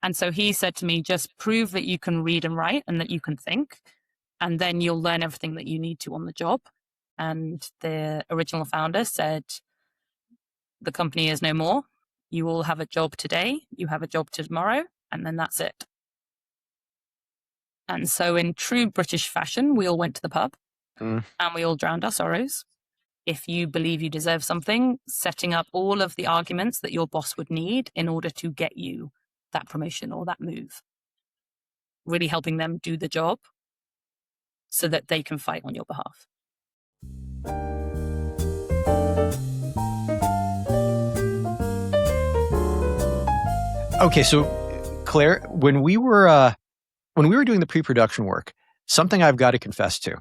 And so he said to me, just prove that you can read and write and that you can think, and then you'll learn everything that you need to on the job. And the original founder said, the company is no more. You all have a job today, you have a job tomorrow, and then that's it. And so in true British fashion, we all went to the pub and we all drowned our sorrows. If you believe you deserve something, setting up all of the arguments that your boss would need in order to get you that promotion or that move. Really helping them do the job so that they can fight on your behalf. Okay, so Claire, when we were doing the pre-production work, something I've got to confess to.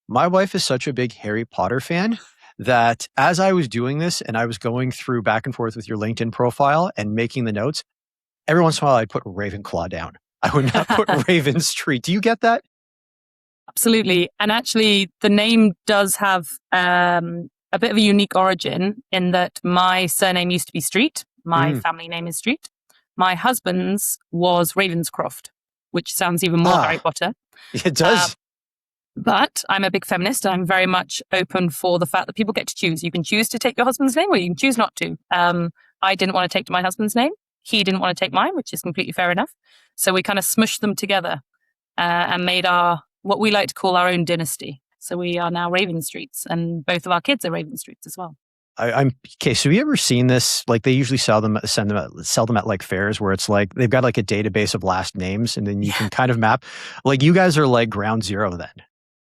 My wife is such a big Harry Potter fan that as I was doing this and I was going through back and forth with your LinkedIn profile and making the notes, every once in a while I'd put Ravenclaw down. I would not put Ravenstreet. Do you get that? Absolutely. And actually, the name does have a bit of a unique origin in that my surname used to be Street. My family name is Street. My husband's was Ravenscroft, which sounds even more Harry Potter. It does. But I'm a big feminist. I'm very much open for the fact that people get to choose. You can choose to take your husband's name or you can choose not to. I didn't want to take my husband's name. He didn't want to take mine, which is completely fair enough. So we kind of smushed them together and made what we like to call our own dynasty. So we are now Ravenstreets, and both of our kids are Ravenstreets as well. Okay. So have you ever seen this? Like they usually sell them at like fairs where it's like they've got like a database of last names, and then you can kind of map. Like you guys are like ground zero then.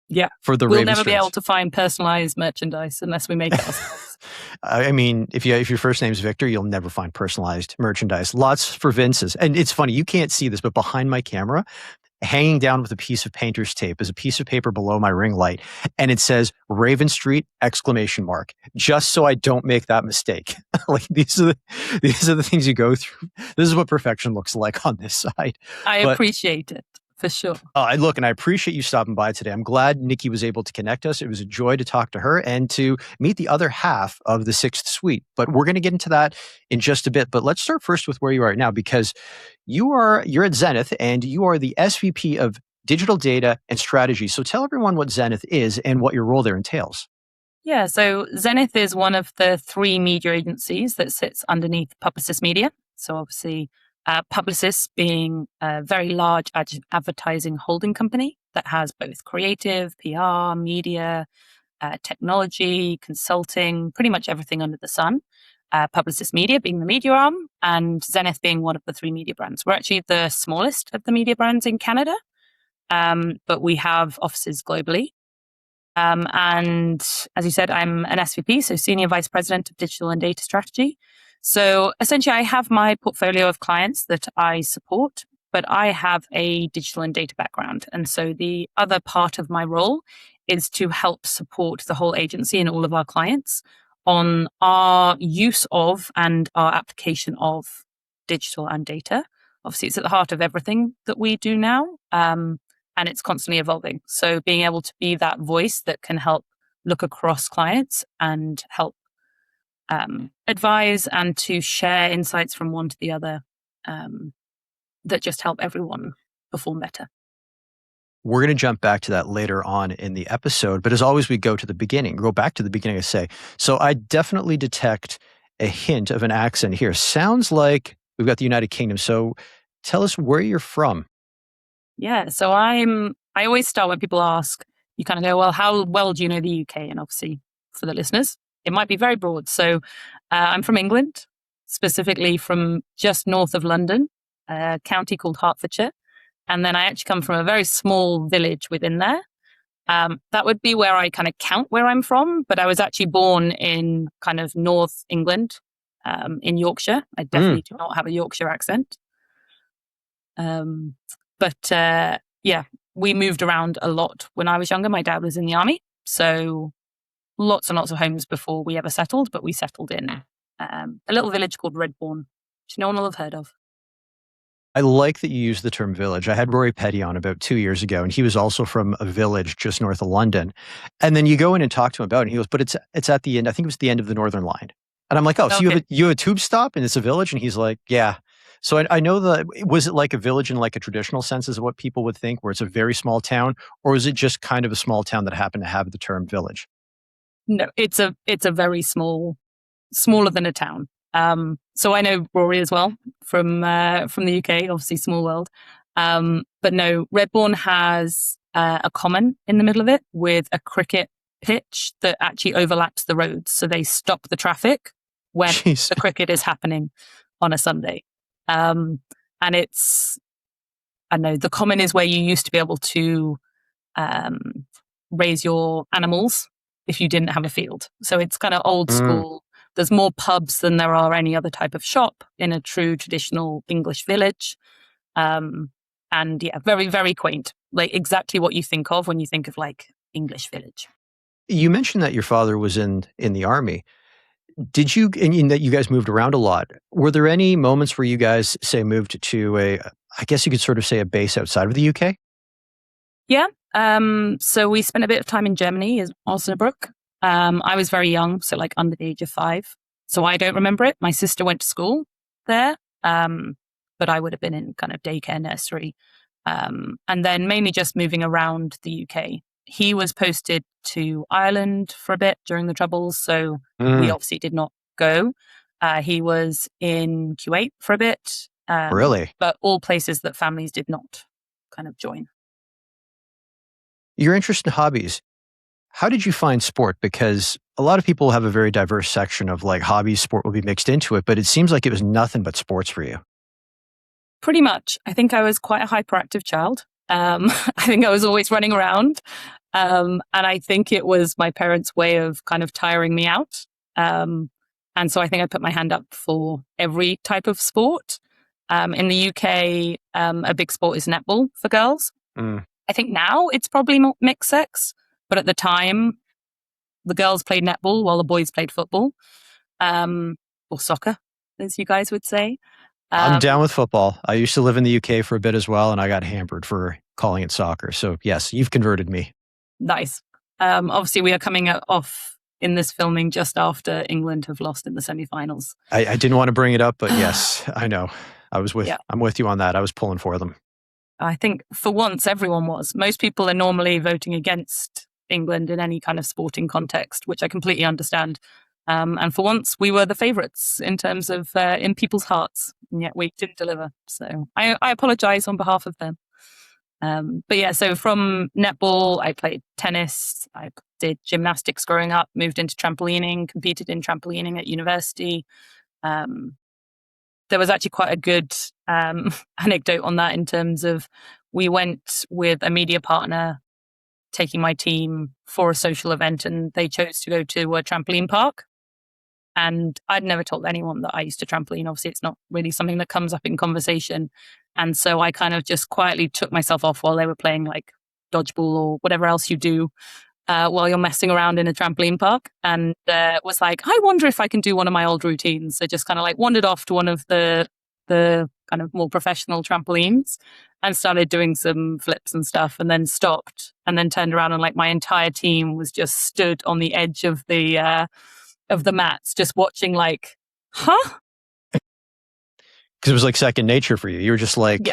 Yeah. For the we'll never be able to find personalized merchandise unless we make it ourselves. I mean, if your first name's Victor, you'll never find personalized merchandise. Lots for Vince's. And it's funny, you can't see this, but behind my camera, hanging down with a piece of painter's tape is a piece of paper below my ring light. And it says Ravenstreet ! Just so I don't make that mistake. Like these are the things you go through. This is what perfection looks like on this side. I appreciate it. For sure. Look, and I appreciate you stopping by today. I'm glad Nikki was able to connect us. It was a joy to talk to her and to meet the other half of the Sixth Suite. But we're going to get into that in just a bit. But let's start first with where you are right now, because you're at Zenith and you are the SVP of Digital Data and Strategy. So tell everyone what Zenith is and what your role there entails. Yeah, so Zenith is one of the 3 media agencies that sits underneath Publicis Media. So obviously, Publicis being a very large advertising holding company that has both creative, PR, media, technology, consulting, pretty much everything under the sun. Publicis Media being the media arm, and Zenith being one of the 3 media brands. We're actually the smallest of the media brands in Canada, but we have offices globally. And as you said, I'm an SVP, so Senior Vice President of Digital and Data Strategy. So essentially, I have my portfolio of clients that I support, but I have a digital and data background. And so the other part of my role is to help support the whole agency and all of our clients on our use of and our application of digital and data. Obviously, it's at the heart of everything that we do now, and it's constantly evolving. So being able to be that voice that can help look across clients and help advise and to share insights from one to the other that just help everyone perform better. We're going to jump back to that later on in the episode. But as always, we go back to the beginning, I say. So I definitely detect a hint of an accent here. Sounds like we've got the United Kingdom. So tell us where you're from. Yeah, so I always start when people ask, you kind of go, well, how well do you know the UK? And obviously for the listeners, it might be very broad. So I'm from England, specifically from just north of London, a county called Hertfordshire. And then I actually come from a very small village within there. That would be where I kind of count where I'm from. But I was actually born in kind of North England, in Yorkshire. I definitely do not have a Yorkshire accent. But we moved around a lot when I was younger. My dad was in the army. So lots and lots of homes before we ever settled, but we settled in a little village called Redbourne, which no one will have heard of. I like that you use the term village. I had Rory Petty on about 2 years ago, and he was also from a village just north of London. And then you go in and talk to him about it, and he goes, but it's at the end. I think it was the end of the Northern Line. And I'm like, so you have a tube stop and it's a village? And he's like, yeah. So I know that, was it like a village in like a traditional sense is what people would think, where it's a very small town, or is it just kind of a small town that happened to have the term village? No, it's a very smaller than a town. So I know Rory as well from the UK, obviously small world. But no, Redbourne has a common in the middle of it with a cricket pitch that actually overlaps the roads. So they stop the traffic when Jeez. the cricket is happening on a Sunday. And it's, I know the common is where you used to be able to raise your animals if you didn't have a field. So it's kind of old school. There's more pubs than there are any other type of shop in a true traditional English village. And yeah, very, very quaint. Like exactly what you think of when you think of like English village. You mentioned that your father was in the army. Did you, and that you guys moved around a lot? Were there any moments where you guys, say, moved to I guess you could sort of say a base outside of the UK? Yeah. So we spent a bit of time in Germany, as Osnabrück. I was very young, so like under the age of 5. So I don't remember it. My sister went to school there, but I would have been in kind of daycare, nursery, and then mainly just moving around the UK. He was posted to Ireland for a bit during the Troubles, so we obviously did not go. He was in Kuwait for a bit. Really? But all places that families did not kind of join. Your interest in hobbies, how did you find sport? Because a lot of people have a very diverse section of like hobbies, sport will be mixed into it, but it seems like it was nothing but sports for you. Pretty much. I think I was quite a hyperactive child. I think I was always running around. And I think it was my parents' way of kind of tiring me out. And so I think I put my hand up for every type of sport. In the UK, a big sport is netball for girls. I think now it's probably mixed sex, but at the time, the girls played netball while the boys played football, or soccer, as you guys would say. I'm down with football. I used to live in the UK for a bit as well, and I got hammered for calling it soccer. So yes, you've converted me. Nice. Obviously, we are coming off in this filming just after England have lost in the semi-finals. I didn't want to bring it up, but yes, I know. I'm with you on that. I was pulling for them. I think for once, everyone was. Most people are normally voting against England in any kind of sporting context, which I completely understand. And for once, we were the favourites in terms of in people's hearts, and yet we didn't deliver. So I apologise on behalf of them. But yeah, so from netball, I played tennis, I did gymnastics growing up, moved into trampolining, competed in trampolining at university. There was actually quite a good anecdote on that in terms of we went with a media partner taking my team for a social event, and they chose to go to a trampoline park. And I'd never told anyone that I used to trampoline. Obviously, it's not really something that comes up in conversation. And so I kind of just quietly took myself off while they were playing like dodgeball or whatever else you do while you're messing around in a trampoline park. And was like, I wonder if I can do one of my old routines. So just kind of like wandered off to one of the kind of more professional trampolines and started doing some flips and stuff, and then stopped and then turned around, and like my entire team was just stood on the edge of the mats, just watching like, huh? Because it was like second nature for you. You were just like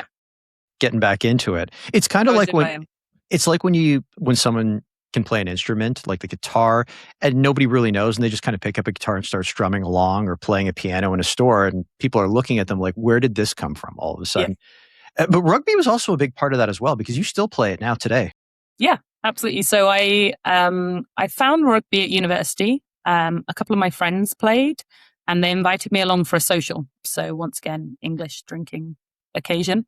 getting back into it. It's kind of like when someone can play an instrument, like the guitar, and nobody really knows, and they just kind of pick up a guitar and start strumming along or playing a piano in a store, and people are looking at them like, where did this come from all of a sudden? But rugby was also a big part of that as well, because you still play it now today. Yeah, absolutely. So I found rugby at university. A couple of my friends played, and they invited me along for a social. So once again, English drinking occasion.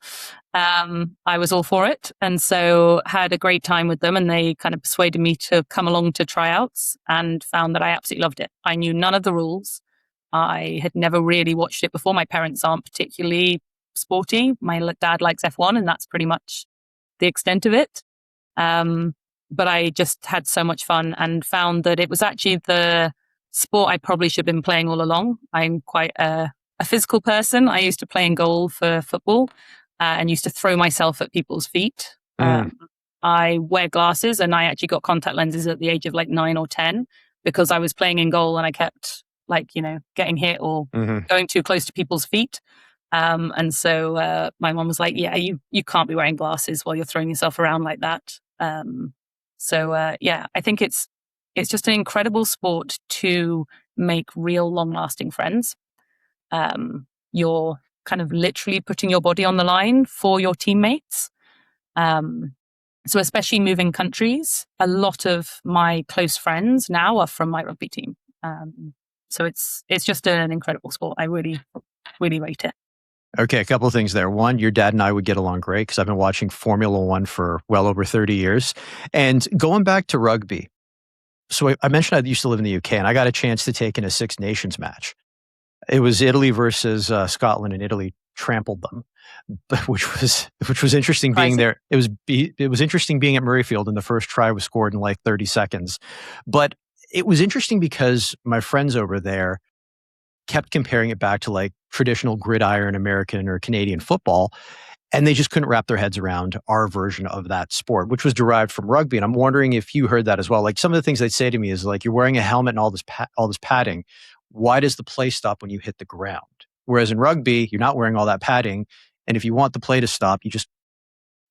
I was all for it, and so had a great time with them, and they kind of persuaded me to come along to tryouts, and found that I absolutely loved it. I knew none of the rules. I had never really watched it before. My parents aren't particularly sporty. My dad likes F1, and that's pretty much the extent of it. But I just had so much fun and found that it was actually the sport I probably should have been playing all along. I'm quite a physical person. I used to play in goal for football and used to throw myself at people's feet. I wear glasses, and I actually got contact lenses at the age of like 9 or 10 because I was playing in goal and I kept like, getting hit or going too close to people's feet. And so my mom was like, yeah, you can't be wearing glasses while you're throwing yourself around like that. Yeah, I think it's just an incredible sport to make real long lasting friends. You're kind of literally putting your body on the line for your teammates. So especially moving countries, a lot of my close friends now are from my rugby team. So it's just an incredible sport. I really, really rate it. Okay, a couple of things there. One, your dad and I would get along great because I've been watching Formula One for well over 30 years. And going back to rugby, so I mentioned I used to live in the UK and I got a chance to take in a Six Nations match. It was Italy versus Scotland, and Italy trampled them, which was interesting being there. It was interesting being at Murrayfield, and the first try was scored in like 30 seconds. But it was interesting because my friends over there kept comparing it back to like traditional gridiron American or Canadian football. And they just couldn't wrap their heads around our version of that sport, which was derived from rugby. And I'm wondering if you heard that as well. Like some of the things they'd say to me is like, you're wearing a helmet and all this padding. Why does the play stop when you hit the ground? Whereas in rugby, you're not wearing all that padding. And if you want the play to stop, you just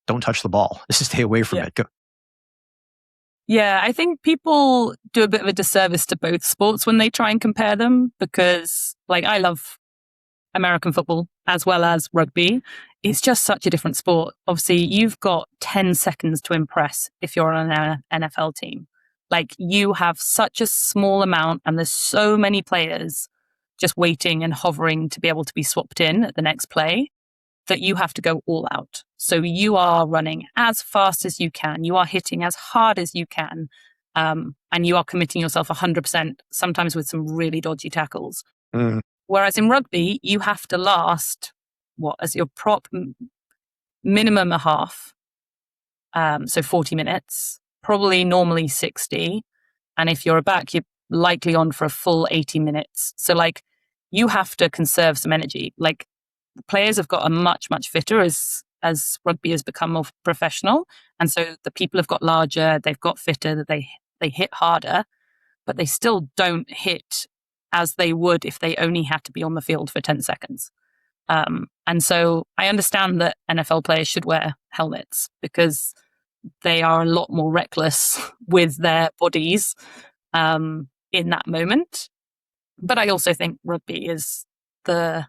don't touch the ball. Just stay away from it. Go. Yeah, I think people do a bit of a disservice to both sports when they try and compare them because, like, I love American football as well as rugby. It's just such a different sport. Obviously, you've got 10 seconds to impress if you're on an NFL team. Like, you have such a small amount and there's so many players just waiting and hovering to be able to be swapped in at the next play that you have to go all out. So you are running as fast as you can. You are hitting as hard as you can. And you are committing yourself 100%, sometimes with some really dodgy tackles. Mm. Whereas in rugby, you have to last, as your prop, minimum a half. So 40 minutes, probably normally 60. And if you're a back, you're likely on for a full 80 minutes. So like you have to conserve some energy. Like players have got much, much fitter as rugby has become more professional. And so the people have got larger, they've got fitter, they hit harder, but they still don't hit as they would if they only had to be on the field for 10 seconds. And so I understand that NFL players should wear helmets because they are a lot more reckless with their bodies in that moment. But I also think rugby is the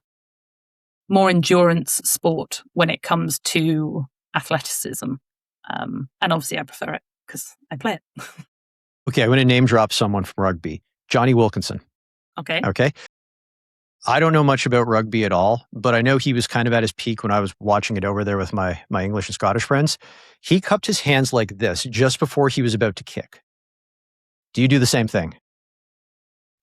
more endurance sport when it comes to athleticism. And obviously I prefer it because I play it. Okay, I'm going to name drop someone from rugby. Johnny Wilkinson. Okay. I don't know much about rugby at all, but I know he was kind of at his peak when I was watching it over there with my English and Scottish friends. He cupped his hands like this just before he was about to kick. Do you do the same thing?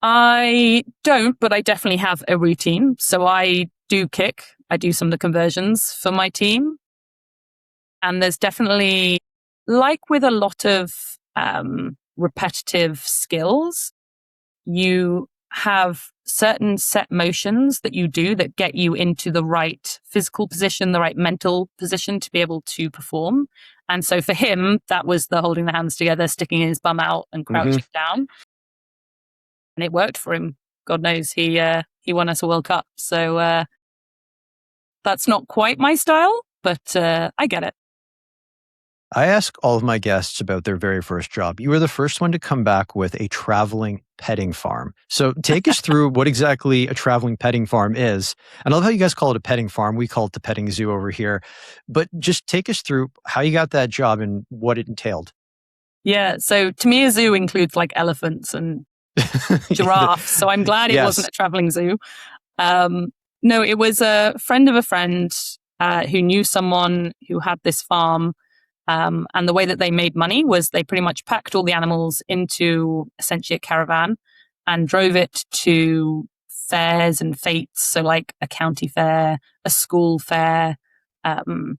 I don't, but I definitely have a routine. So I do kick. I do some of the conversions for my team. And there's definitely, like with a lot of repetitive skills, you have certain set motions that you do that get you into the right physical position, the right mental position to be able to perform. And so for him, that was the holding the hands together, sticking his bum out and crouching down. And it worked for him. God knows he won us a World Cup. So that's not quite my style, but I get it. I ask all of my guests about their very first job. You were the first one to come back with a traveling petting farm. So take us through what exactly a traveling petting farm is. And I love how you guys call it a petting farm. We call it the petting zoo over here. But just take us through how you got that job and what it entailed. Yeah. So to me, a zoo includes like elephants and giraffes. So I'm glad it wasn't a traveling zoo. No, it was a friend of a friend who knew someone who had this farm. And the way that they made money was they pretty much packed all the animals into essentially a caravan and drove it to fairs and fetes. So like a county fair, a school fair. And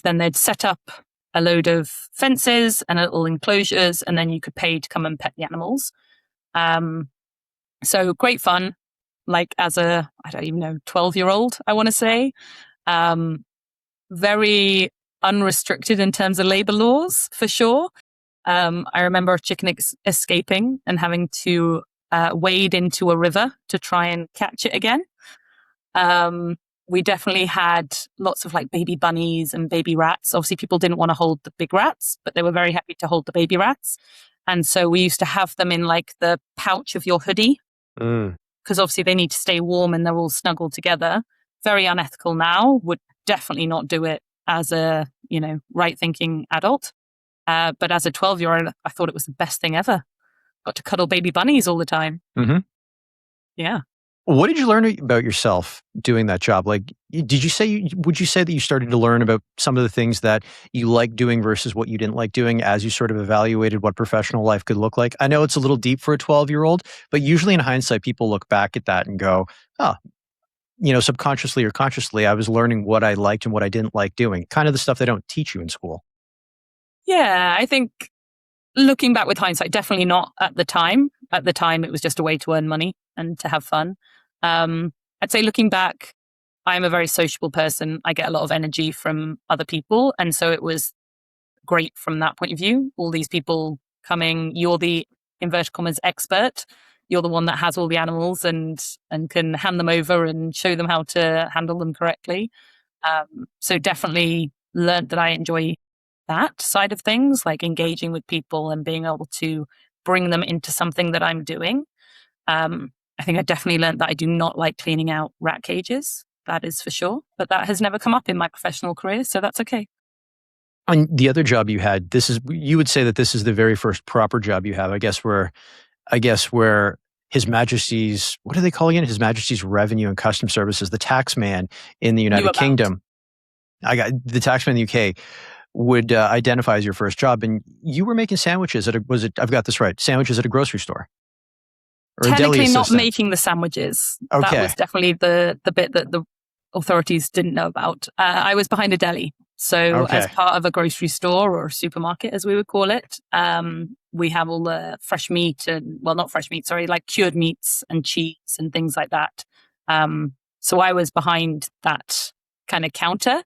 then they'd set up a load of fences and little enclosures, and then you could pay to come and pet the animals. So great fun, like as I don't even know, 12-year-old, I want to say. Very unrestricted in terms of labor laws, for sure. I remember a chicken escaping and having to wade into a river to try and catch it again. we definitely had lots of like baby bunnies and baby rats. Obviously, people didn't want to hold the big rats, but they were very happy to hold the baby rats. And so we used to have them in like the pouch of your hoodie, because obviously they need to stay warm and they're all snuggled together. Very unethical now, would definitely not do it as a, right thinking adult. But as a 12-year-old, I thought it was the best thing ever. Got to cuddle baby bunnies all the time. Mm-hmm. Yeah. What did you learn about yourself doing that job? Like, would you say that you started to learn about some of the things that you liked doing versus what you didn't like doing as you sort of evaluated what professional life could look like? I know it's a little deep for a 12-year-old, but usually in hindsight, people look back at that and go, oh, subconsciously or consciously, I was learning what I liked and what I didn't like doing. Kind of the stuff they don't teach you in school. Yeah, I think looking back with hindsight, definitely not at the time. At the time, it was just a way to earn money and to have fun. I'd say looking back, I'm a very sociable person. I get a lot of energy from other people. And so it was great from that point of view. All these people coming, you're the inverted commas expert. You're the one that has all the animals and can hand them over and show them how to handle them correctly. So definitely learned that I enjoy that side of things, like engaging with people and being able to bring them into something that I'm doing. I think I definitely learned that I do not like cleaning out rat cages. That is for sure. But that has never come up in my professional career, so that's okay. And the other job you had, you would say that this is the very first proper job you have, I guess where His Majesty's, what do they call again? His Majesty's Revenue and Customs Services, the tax man in the United Kingdom. I got the tax man in the UK would identify as your first job, and you were making sandwiches I've got this right, sandwiches at a grocery store. Technically not making the sandwiches. Okay. That was definitely the bit that the authorities didn't know about. I was behind a deli. So as part of a grocery store or supermarket, as we would call it, we have all the fresh meat like cured meats and cheese and things like that. So I was behind that kind of counter,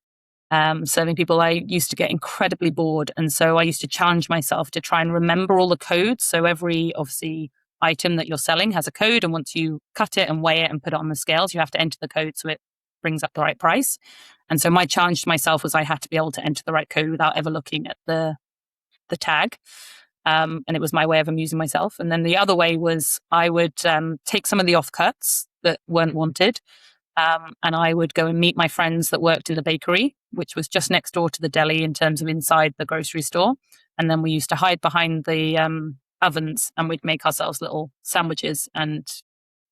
serving people. I used to get incredibly bored. And so I used to challenge myself to try and remember all the codes. So every, obviously, item that you're selling has a code, and once you cut it and weigh it and put it on the scales, you have to enter the code so it brings up the right price. And so my challenge to myself was I had to be able to enter the right code without ever looking at the tag. And it was my way of amusing myself. And then the other way was I would take some of the offcuts that weren't wanted, and I would go and meet my friends that worked in the bakery, which was just next door to the deli in terms of inside the grocery store. And then we used to hide behind the ovens, and we'd make ourselves little sandwiches and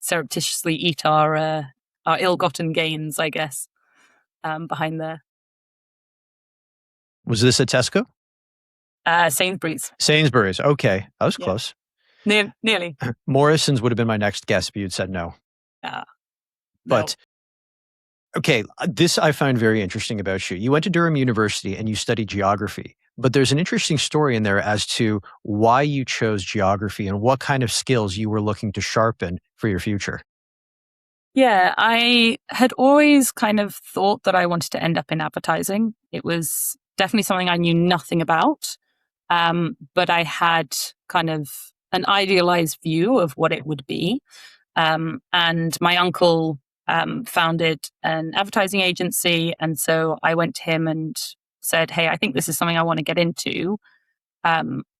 surreptitiously eat our ill-gotten gains, I guess, behind there. Was this at Tesco? Sainsbury's. Sainsbury's. Okay, that was close. Nearly. Morrison's would have been my next guess, but you'd said no. But okay, this I find very interesting about you. You went to Durham University and you studied geography. But there's an interesting story in there as to why you chose geography and what kind of skills you were looking to sharpen for your future. Yeah, I had always kind of thought that I wanted to end up in advertising. It was definitely something I knew nothing about, but I had kind of an idealized view of what it would be. And my uncle founded an advertising agency, and so I went to him and said, hey, I think this is something I want to get into.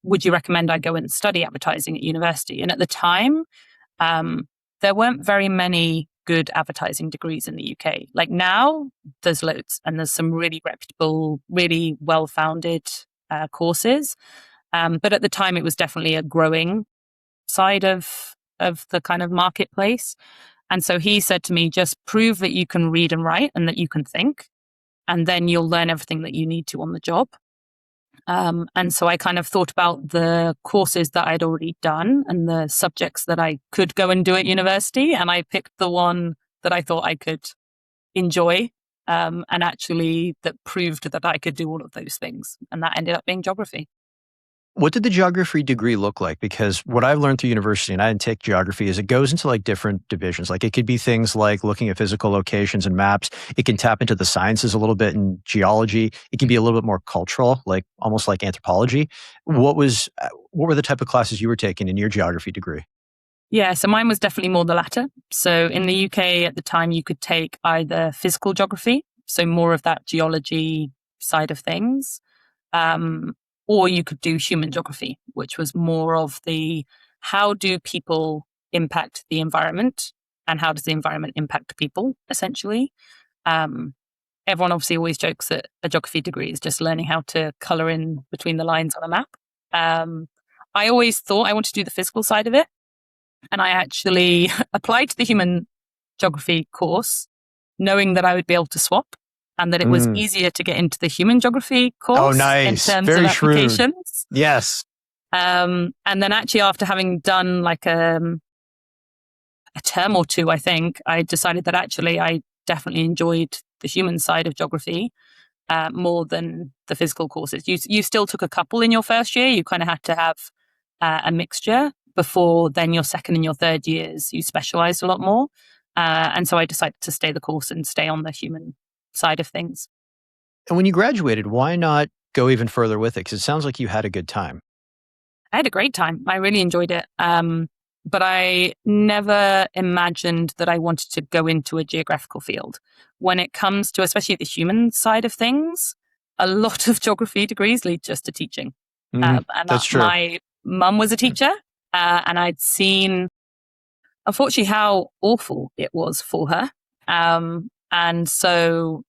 Would you recommend I go and study advertising at university? And at the time, there weren't very many good advertising degrees in the UK. Like now, there's loads, and there's some really reputable, really well-founded courses. But at the time, it was definitely a growing side of the kind of marketplace. And so he said to me, just prove that you can read and write and that you can think, and then you'll learn everything that you need to on the job. And so I kind of thought about the courses that I'd already done and the subjects that I could go and do at university. And I picked the one that I thought I could enjoy, and actually that proved that I could do all of those things. And that ended up being geography. What did the geography degree look like? Because what I've learned through university, and I didn't take geography, is it goes into like different divisions. Like it could be things like looking at physical locations and maps. It can tap into the sciences a little bit in geology. It can be a little bit more cultural, like almost like anthropology. What were the type of classes you were taking in your geography degree? Yeah, so mine was definitely more the latter. So in the UK at the time, you could take either physical geography, so more of that geology side of things, or you could do human geography, which was more of the how do people impact the environment and how does the environment impact people, essentially. Um, Everyone obviously always jokes that a geography degree is just learning how to color in between the lines on a map. I always thought I wanted to do the physical side of it. And I actually applied to the human geography course, knowing that I would be able to swap and that it was easier to get into the human geography Oh, course in nice. terms Very of shrewd. applications. Yes. And then actually after having done like a term or two, I think, I decided that actually I definitely enjoyed the human side of geography more than the physical courses. You still took a couple in your first year. You kind of had to have a mixture before then your second and your third years, you specialized a lot more. And so I decided to stay the course and stay on the human side of things. And when you graduated, why not go even further with it? Because it sounds like you had a good time. I had a great time. I really enjoyed it. But I never imagined that I wanted to go into a geographical field. When it comes to especially the human side of things, a lot of geography degrees lead just to teaching. And that's true. My mum was a teacher, and I'd seen, unfortunately, how awful it was for her. And so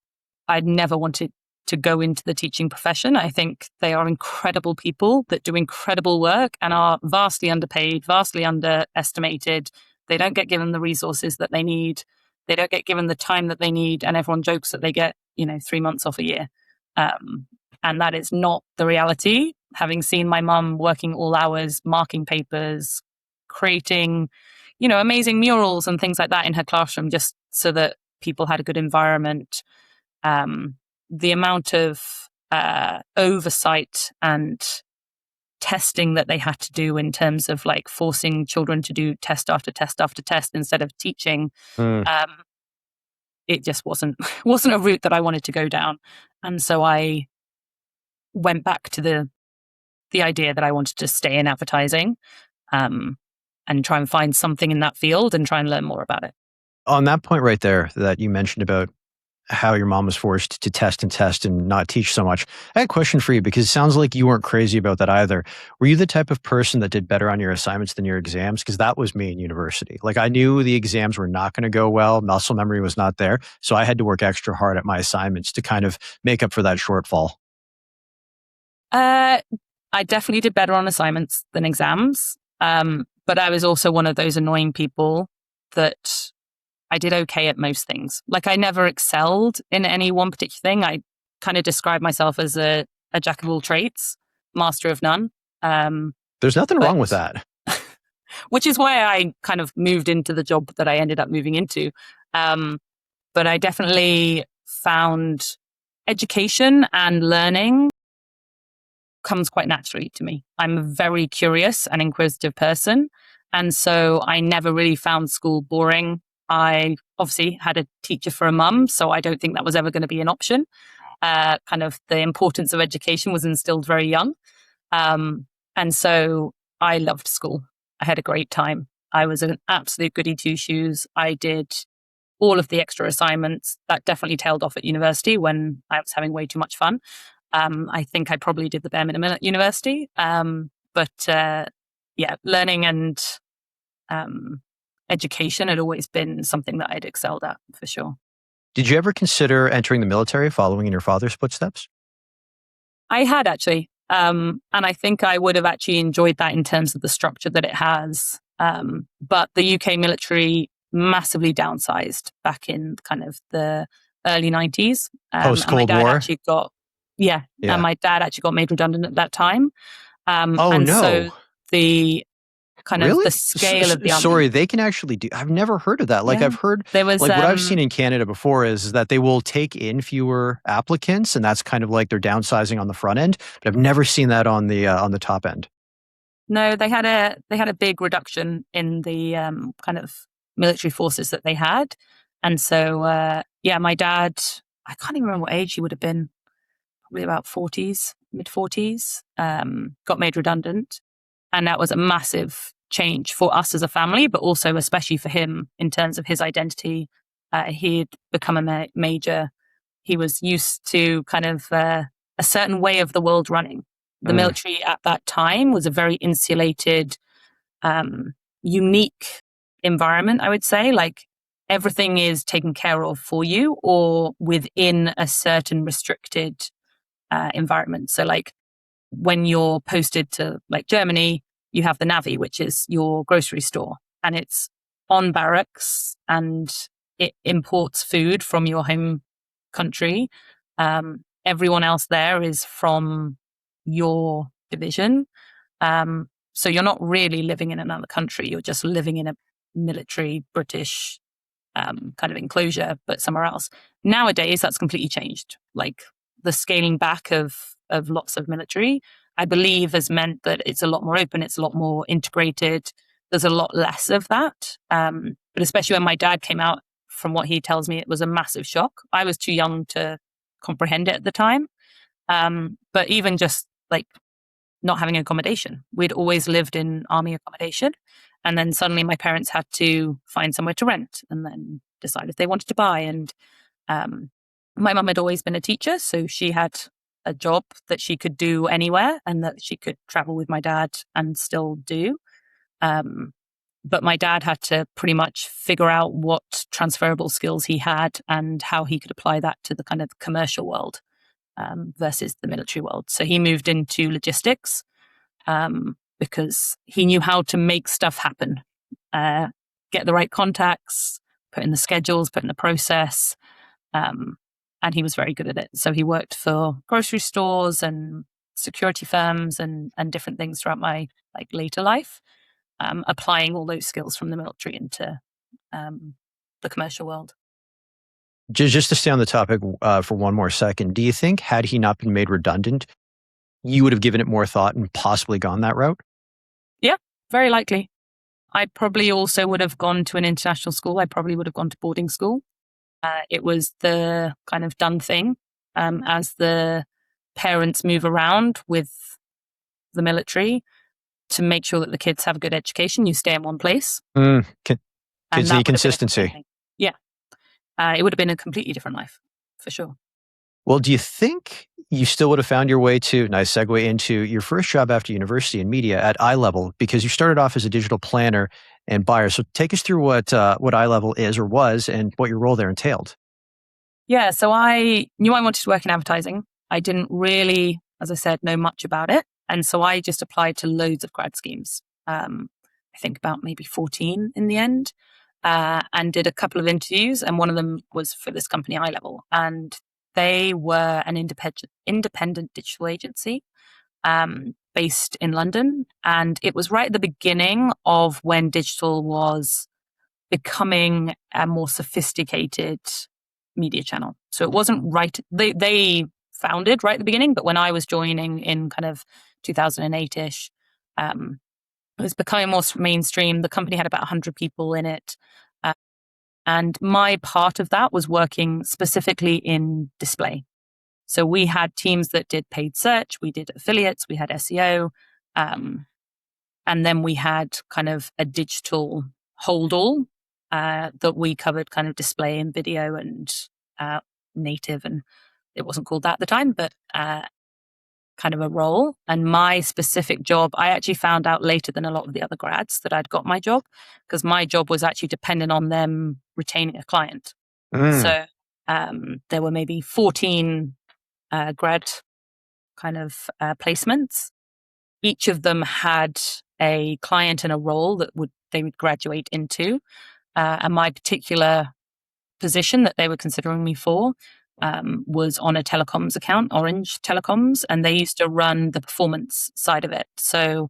I'd never wanted to go into the teaching profession. I think they are incredible people that do incredible work and are vastly underpaid, vastly underestimated. They don't get given the resources that they need. They don't get given the time that they need. And everyone jokes that they get, 3 months off a year. And that is not the reality. Having seen my mum working all hours, marking papers, creating, amazing murals and things like that in her classroom, just so that people had a good environment. The amount of oversight and testing that they had to do in terms of like forcing children to do test after test after test instead of teaching, it just wasn't a route that I wanted to go down. And so I went back to the idea that I wanted to stay in advertising and try and find something in that field and try and learn more about it. On that point right there that you mentioned about how your mom was forced to test and not teach so much. I had a question for you because it sounds like you weren't crazy about that either. Were you the type of person that did better on your assignments than your exams? Because that was me in university. Like I knew the exams were not going to go well. Muscle memory was not there. So I had to work extra hard at my assignments to kind of make up for that shortfall. I definitely did better on assignments than exams. But I was also one of those annoying people that I did okay at most things. Like I never excelled in any one particular thing. I kind of describe myself as a jack of all trades, master of none. There's nothing wrong with that. Which is why I kind of moved into the job that I ended up moving into. But I definitely found education and learning comes quite naturally to me. I'm a very curious and inquisitive person. And so I never really found school boring. I obviously had a teacher for a mum, so I don't think that was ever going to be an option. Kind of the importance of education was instilled very young. And so I loved school. I had a great time. I was an absolute goody two-shoes. I did all of the extra assignments. That definitely tailed off at university when I was having way too much fun. I think I probably did the bare minimum at university. But learning and education had always been something that I'd excelled at for sure. Did you ever consider entering the military following in your father's footsteps? I had actually. And I think I would have actually enjoyed that in terms of the structure that it has. But the UK military massively downsized back in kind of the early 90s. Post-Cold War? And my dad actually got made redundant at that time. So the kind of the scale of the army. Sorry, they can actually do. I've never heard of that. Like I've heard, there was like what I've seen in Canada before is that they will take in fewer applicants, and that's kind of like they're downsizing on the front end. But I've never seen that on the top end. No, they had a big reduction in the kind of military forces that they had, and so my dad, I can't even remember what age he would have been, probably about 40s, mid 40s, got made redundant. And that was a massive change for us as a family, but also especially for him in terms of his identity. He'd become a major. He was used to kind of a certain way of the world running. The military at that time was a very insulated, unique environment, I would say. Like everything is taken care of for you or within a certain restricted environment. So like when you're posted to like Germany, you have the Navy, which is your grocery store, and it's on barracks and it imports food from your home country. Everyone else there is from your division. So you're not really living in another country. You're just living in a military British kind of enclosure, but somewhere else. Nowadays, that's completely changed. Like the scaling back of lots of military, I believe, has meant that it's a lot more open. It's a lot more integrated. There's a lot less of that. But especially when my dad came out, from what he tells me, it was a massive shock. I was too young to comprehend it at the time. But even just like not having accommodation, we'd always lived in army accommodation. And then suddenly my parents had to find somewhere to rent and then decide if they wanted to buy. And my mum had always been a teacher, so she had a job that she could do anywhere and that she could travel with my dad and still do. But my dad had to pretty much figure out what transferable skills he had and how he could apply that to the kind of commercial world versus the military world. So he moved into logistics because he knew how to make stuff happen, get the right contacts, put in the schedules, put in the process. And he was very good at it. So he worked for grocery stores and security firms and different things throughout my like later life, applying all those skills from the military into the commercial world. Just to stay on the topic for one more second, do you think had he not been made redundant, you would have given it more thought and possibly gone that route? Yeah, very likely. I probably also would have gone to an international school. I probably would have gone to boarding school. It was the kind of done thing. As the parents move around with the military to make sure that the kids have a good education, you stay in one place. Kids need consistency. Yeah. It would have been a completely different life, for sure. Well, do you think you still would have found your way to, nice segue into your first job after university in media at iLevel, because you started off as a digital planner and buyer. So take us through what iLevel is or was and what your role there entailed. Yeah, so I knew I wanted to work in advertising. I didn't really, as I said, know much about it. And so I just applied to loads of grad schemes. I think about maybe 14 in the end, and did a couple of interviews. And one of them was for this company, iLevel. And they were an independent digital agency based in London. And it was right at the beginning of when digital was becoming a more sophisticated media channel. So it wasn't right. They founded right at the beginning, but when I was joining in kind of 2008-ish, it was becoming more mainstream. The company had about 100 people in it. And my part of that was working specifically in display. So we had teams that did paid search, we did affiliates, we had SEO, and then we had kind of a digital hold all that we covered kind of display and video and native. And it wasn't called that at the time, but kind of a role. And my specific job, I actually found out later than a lot of the other grads that I'd got my job, because my job was actually dependent on them retaining a client. So there were maybe 14 grad kind of placements. Each of them had a client and a role that they would graduate into. And my particular position that they were considering me for was on a telecoms account, Orange Telecoms, and they used to run the performance side of it. So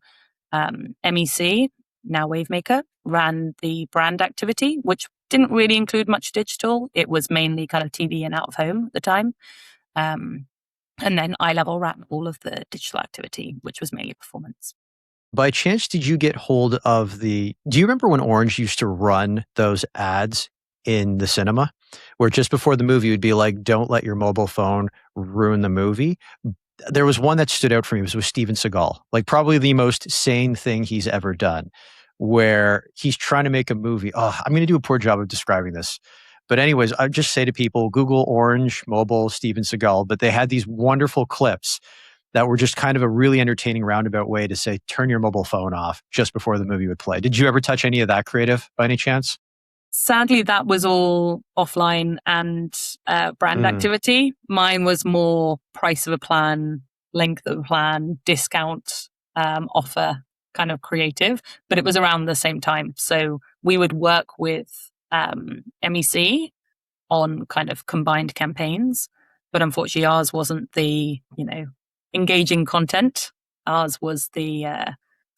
MEC, now Wavemaker, ran the brand activity, which didn't really include much digital. It was mainly kind of TV and out of home at the time. And then iLevel ran all of the digital activity, which was mainly performance. By chance, did you get hold of do you remember when Orange used to run those ads in the cinema, where just before the movie would be like, don't let your mobile phone ruin the movie? There was one that stood out for me. It was with Steven Seagal, like probably the most sane thing he's ever done, where he's trying to make a movie. Oh, I'm going to do a poor job of describing this. But anyways, I just say to people, Google Orange Mobile, Steven Seagal, but they had these wonderful clips that were just kind of a really entertaining roundabout way to say, turn your mobile phone off just before the movie would play. Did you ever touch any of that creative by any chance? Sadly, that was all offline and brand activity. Mine was more price of a plan, length of a plan, discount, offer kind of creative, but it was around the same time. So we would work with MEC on kind of combined campaigns, but unfortunately ours wasn't the, engaging content. Ours was the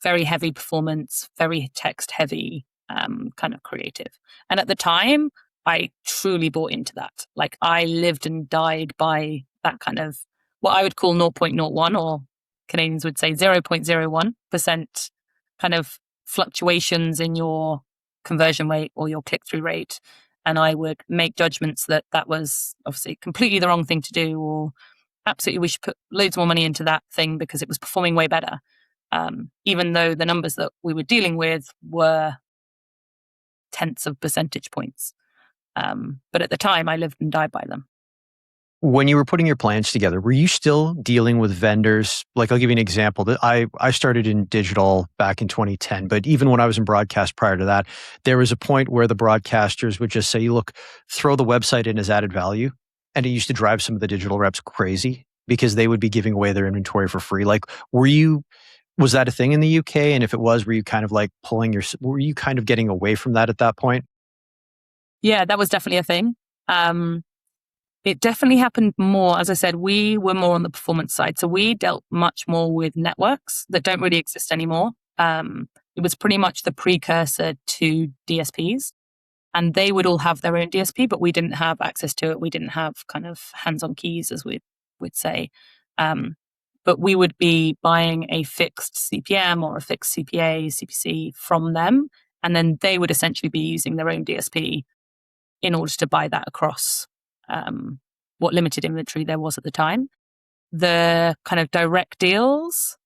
very heavy performance, very text heavy kind of creative. And at the time, I truly bought into that. Like I lived and died by that kind of what I would call 0.01, or Canadians would say 0.01% kind of fluctuations in your conversion rate or your click-through rate. And I would make judgments that was obviously completely the wrong thing to do, or absolutely we should put loads more money into that thing because it was performing way better. Even though the numbers that we were dealing with were tenths of percentage points. But at the time, I lived and died by them. When you were putting your plans together, were you still dealing with vendors? Like, I'll give you an example. I started in digital back in 2010, but even when I was in broadcast prior to that, there was a point where the broadcasters would just say, look, throw the website in as added value. And it used to drive some of the digital reps crazy because they would be giving away their inventory for free. Like, was that a thing in the UK? And if it was, were you kind of like were you kind of getting away from that at that point? Yeah, that was definitely a thing. It definitely happened more. As I said, we were more on the performance side. So we dealt much more with networks that don't really exist anymore. It was pretty much the precursor to DSPs. And they would all have their own DSP, but we didn't have access to it. We didn't have kind of hands-on keys, as we'd say. But we would be buying a fixed CPM or a fixed CPA, CPC from them. And then they would essentially be using their own DSP in order to buy that across what limited inventory there was at the time. The kind of direct deals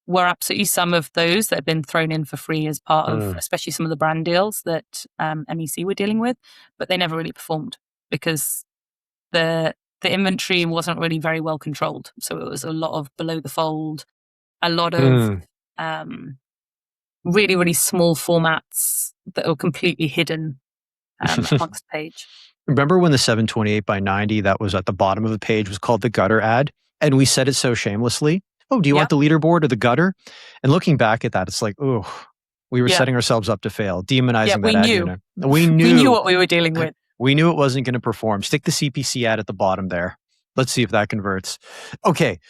were absolutely some of those that had been thrown in for free as part of, especially some of the brand deals that MEC were dealing with, but they never really performed because the inventory wasn't really very well controlled. So it was a lot of below the fold, a lot of really, really small formats that were completely hidden amongst the page. Remember when the 728x90 that was at the bottom of the page was called the gutter ad? And we said it so shamelessly. Oh, do you want the leaderboard or the gutter? And looking back at that, it's like, oh, we were setting ourselves up to fail, demonizing that ad unit. We knew what we were dealing with. We knew it wasn't going to perform. Stick the CPC ad at the bottom there. Let's see if that converts. Okay.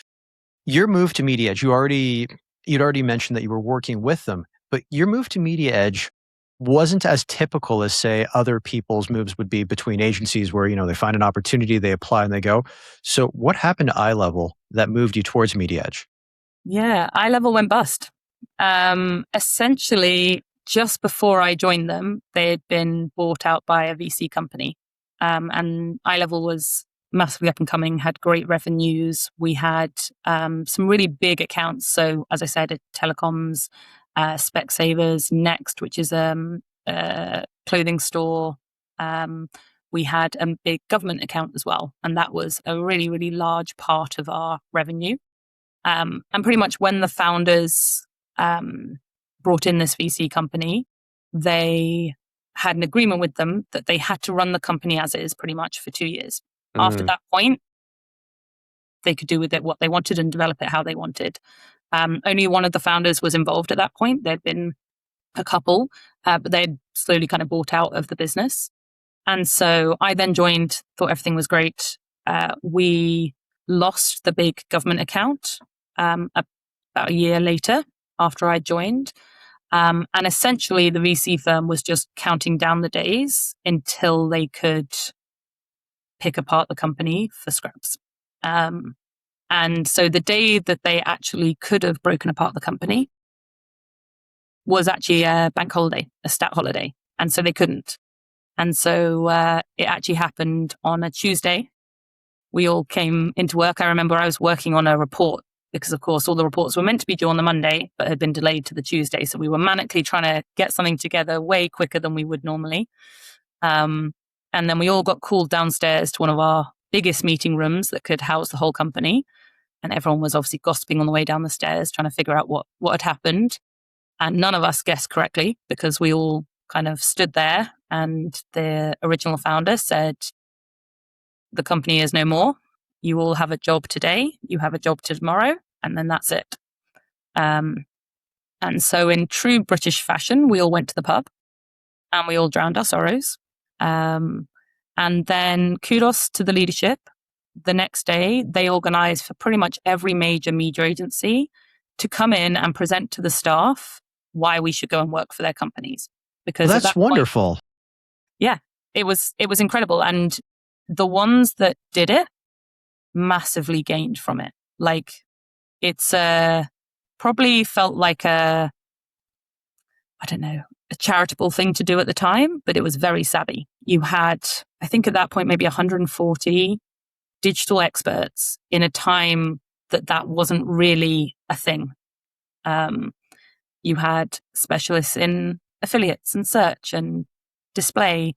Your move to Media Edge, you'd already mentioned that you were working with them, but your move to Media Edge wasn't as typical as, say, other people's moves would be between agencies where, they find an opportunity, they apply and they go. So what happened to iLevel that moved you towards Media Edge? Yeah, iLevel went bust. Essentially, just before I joined them, they had been bought out by a VC company. And iLevel was massively up and coming, had great revenues. We had some really big accounts. So as I said, telecoms, Specsavers, Next, which is a clothing store. We had a big government account as well. And that was a really, really large part of our revenue. And pretty much when the founders brought in this VC company, they had an agreement with them that they had to run the company as is pretty much for 2 years. After that point, they could do with it what they wanted and develop it how they wanted. Only one of the founders was involved at that point. There'd been a couple, but they'd slowly kind of bought out of the business. And so I then joined, thought everything was great. We lost the big government account about a year later after I joined. And essentially the VC firm was just counting down the days until they could pick apart the company for scraps. And so the day that they actually could have broken apart the company was actually a bank holiday, a stat holiday. And so they couldn't. And so it actually happened on a Tuesday. We all came into work. I remember I was working on a report because of course all the reports were meant to be due on the Monday, but had been delayed to the Tuesday. So we were manically trying to get something together way quicker than we would normally. And then we all got called downstairs to one of our biggest meeting rooms that could house the whole company. And everyone was obviously gossiping on the way down the stairs, trying to figure out what had happened. And none of us guessed correctly because we all kind of stood there and the original founder said, the company is no more. You all have a job today. You have a job tomorrow. And then that's it. And so in true British fashion, we all went to the pub and we all drowned our sorrows. And then kudos to the leadership. The next day, they organized for pretty much every major media agency to come in and present to the staff why we should go and work for their companies. Because that's wonderful. Yeah, it was incredible. And the ones that did it massively gained from it. Like, it's probably felt like a charitable thing to do at the time, but it was very savvy. You had, I think at that point, maybe 140 digital experts in a time that wasn't really a thing. You had specialists in affiliates and search and display,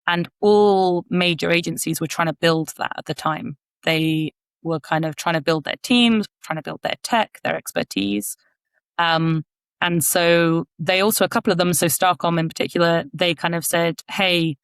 and all major agencies were trying to build that at the time. They were kind of trying to build their teams, trying to build their tech, their expertise. And so they also, a couple of them, so Starcom in particular, they kind of said, hey,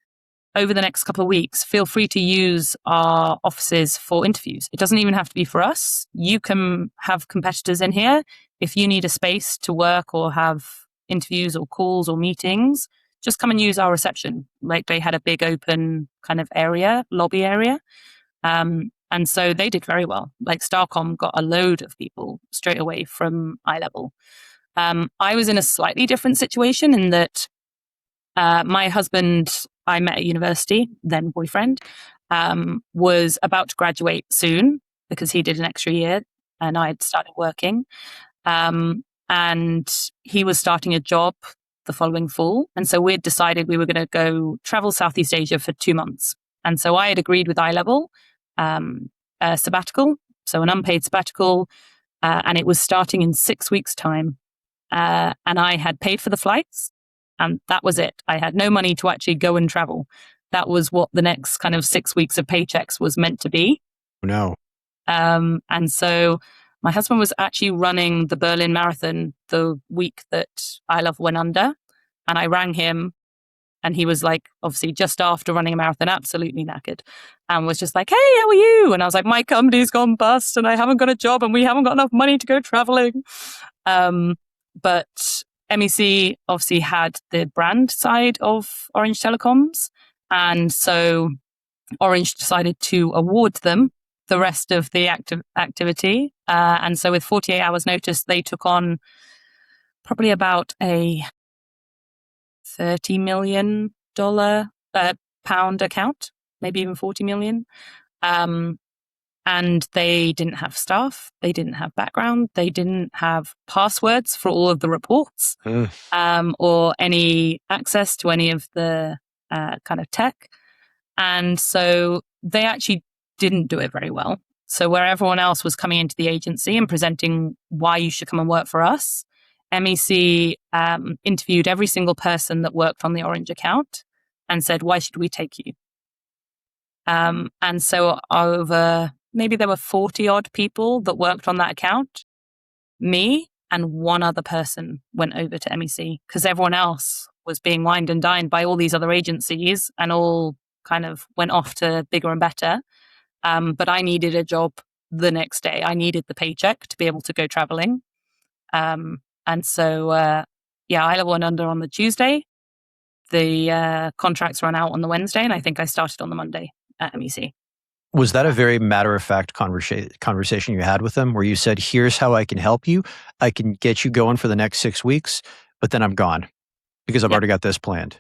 over the next couple of weeks, feel free to use our offices for interviews. It doesn't even have to be for us. You can have competitors in here. If you need a space to work or have interviews or calls or meetings, just come and use our reception. Like, they had a big open kind of area, lobby area. And so they did very well. Like, Starcom got a load of people straight away from eye level. I was in a slightly different situation in that my husband, I met at university, then boyfriend, was about to graduate soon because he did an extra year and I had started working. And he was starting a job the following fall. And so we had decided we were going to go travel Southeast Asia for 2 months. And so I had agreed with iLevel, a sabbatical, so an unpaid sabbatical, and it was starting in 6 weeks' time. And I had paid for the flights, and that was it. I had no money to actually go and travel. That was what the next kind of 6 weeks of paychecks was meant to be. No. And so my husband was actually running the Berlin Marathon the week that iLevel went under. And I rang him, and he was like, obviously just after running a marathon, absolutely knackered, and was just like, hey, how are you? And I was like, my company's gone bust and I haven't got a job and we haven't got enough money to go traveling. But MEC obviously had the brand side of Orange Telecoms. And so Orange decided to award them the rest of the activity. And so with 48 hours notice, they took on probably about a $30 million pound account, maybe even 40 million. And they didn't have staff. They didn't have background. They didn't have passwords for all of the reports, or any access to any of the kind of tech. And so they actually didn't do it very well. So where everyone else was coming into the agency and presenting why you should come and work for us, MEC interviewed every single person that worked on the Orange account and said, why should we take you? And so over, maybe there were 40 odd people that worked on that account. Me and one other person went over to MEC because everyone else was being wined and dined by all these other agencies and all kind of went off to bigger and better. But I needed a job the next day. I needed the paycheck to be able to go traveling. And so, iLevel went under on the Tuesday. The contracts ran out on the Wednesday, and I think I started on the Monday at MEC. Was that a very matter-of-fact conversation you had with them where you said, here's how I can help you. I can get you going for the next 6 weeks, but then I'm gone because I've already got this planned?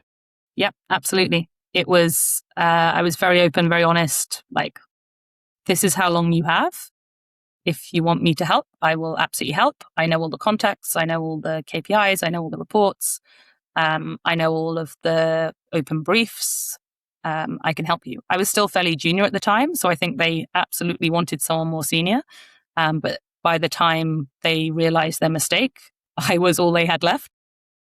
Yep, absolutely. It was, I was very open, very honest. Like, this is how long you have. If you want me to help, I will absolutely help. I know all the contacts. I know all the KPIs. I know all the reports. I know all of the open briefs. I can help you. I was still fairly junior at the time, so I think they absolutely wanted someone more senior. But by the time they realized their mistake, I was all they had left.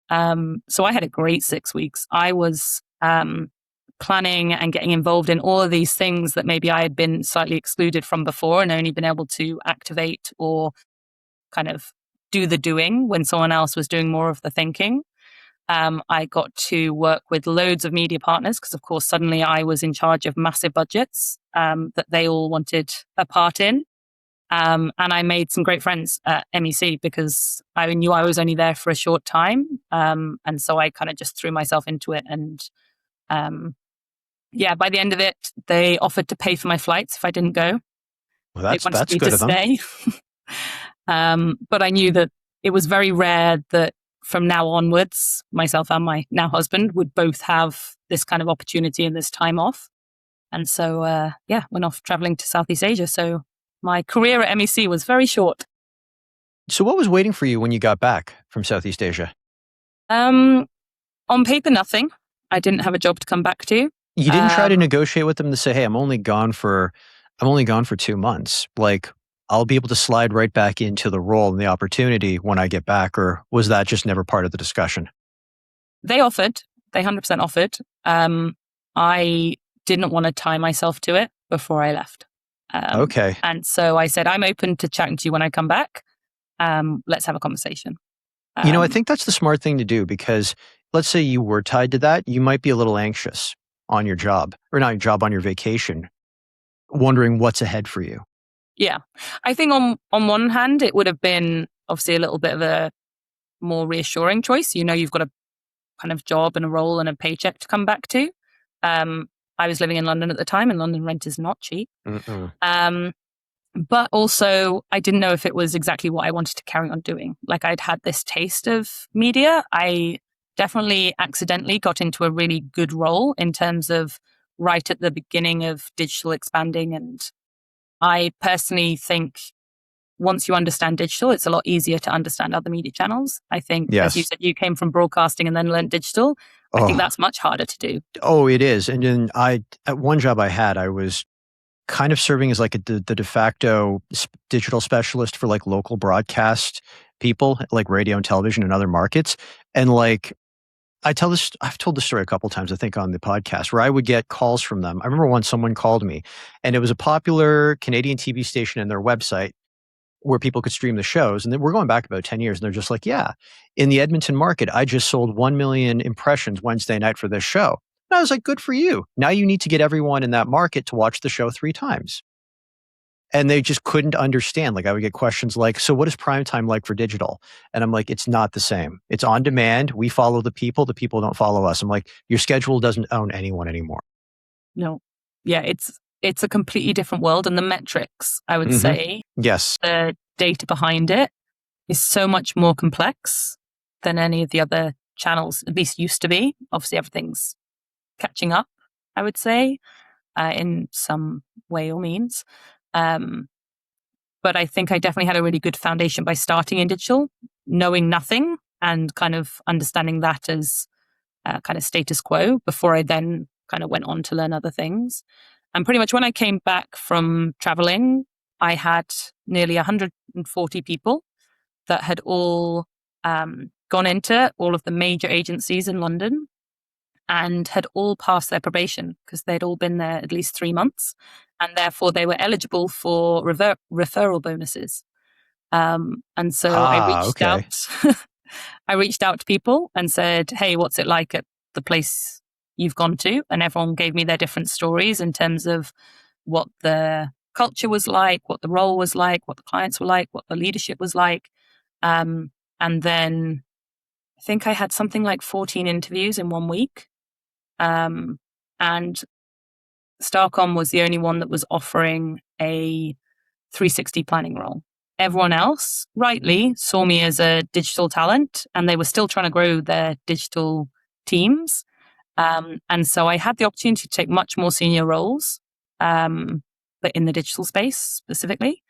So I had a great 6 weeks. I was planning and getting involved in all of these things that maybe I had been slightly excluded from before and only been able to activate or kind of do the doing when someone else was doing more of the thinking. I got to work with loads of media partners because, of course, suddenly I was in charge of massive budgets that they all wanted a part in. And I made some great friends at MEC because I knew I was only there for a short time. And so I kind of just threw myself into it. And by the end of it, they offered to pay for my flights if I didn't go. Well, They wanted that's me good to of them. stay. But I knew that it was very rare that from now onwards, myself and my now husband would both have this kind of opportunity and this time off. And so, went off traveling to Southeast Asia. So my career at MEC was very short. So what was waiting for you when you got back from Southeast Asia? On paper, nothing. I didn't have a job to come back to. You didn't try to negotiate with them to say, hey, I'm only gone for 2 months. Like, I'll be able to slide right back into the role and the opportunity when I get back, or was that just never part of the discussion? They offered. They 100% offered. I didn't want to tie myself to it before I left. Okay. And so I said, I'm open to chatting to you when I come back. Let's have a conversation. I think that's the smart thing to do, because let's say you were tied to that, you might be a little anxious on your job, or not your job, on your vacation, wondering what's ahead for you. Yeah. I think on one hand, it would have been obviously a little bit of a more reassuring choice. You've got a kind of job and a role and a paycheck to come back to. I was living in London at the time, and London rent is not cheap. But also, I didn't know if it was exactly what I wanted to carry on doing. Like, I'd had this taste of media. I definitely accidentally got into a really good role in terms of right at the beginning of digital expanding. And I personally think once you understand digital, it's a lot easier to understand other media channels. I think, as you said, you came from broadcasting and then learned digital. I think that's much harder to do. Oh, it is. And then at one job I had, I was kind of serving as like the de facto digital specialist for like local broadcast people, like radio and television and other markets. And like, I've told this story a couple times, I think, on the podcast, where I would get calls from them. I remember once someone called me, and it was a popular Canadian TV station and their website where people could stream the shows. And then we're going back about 10 years. And they're just like, yeah, in the Edmonton market, I just sold 1 million impressions Wednesday night for this show. And I was like, good for you. Now you need to get everyone in that market to watch the show 3 times. And they just couldn't understand. Like, I would get questions like, so what is prime time like for digital? And I'm like, it's not the same. It's on demand. We follow the people don't follow us. I'm like, your schedule doesn't own anyone anymore. No. Yeah, it's a completely different world. And the metrics, I would say, yes, the data behind it is so much more complex than any of the other channels, at least used to be. Obviously, everything's catching up, I would say, in some way or means. But I think I definitely had a really good foundation by starting in digital, knowing nothing and kind of understanding that as kind of status quo before I then kind of went on to learn other things. And pretty much when I came back from traveling, I had nearly 140 people that had all gone into all of the major agencies in London and had all passed their probation because they'd all been there at least 3 months. And therefore, they were eligible for referral bonuses. And so I reached out. I reached out to people and said, hey, what's it like at the place you've gone to? And everyone gave me their different stories in terms of what the culture was like, what the role was like, what the clients were like, what the leadership was like. And then I think I had something like 14 interviews in 1 week. And Starcom was the only one that was offering a 360 planning role. Everyone else, rightly, saw me as a digital talent, and they were still trying to grow their digital teams. And so I had the opportunity to take much more senior roles, but in the digital space specifically.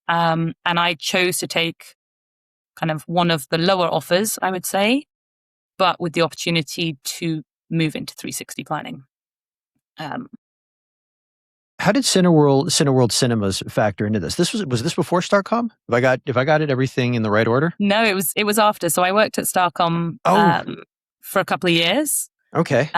And I chose to take kind of one of the lower offers, I would say, but with the opportunity to move into 360 planning. How did Cineworld Cinemas factor into this? Was this before Starcom? If I got everything in the right order? No, it was after. So I worked at Starcom for a couple of years. Okay.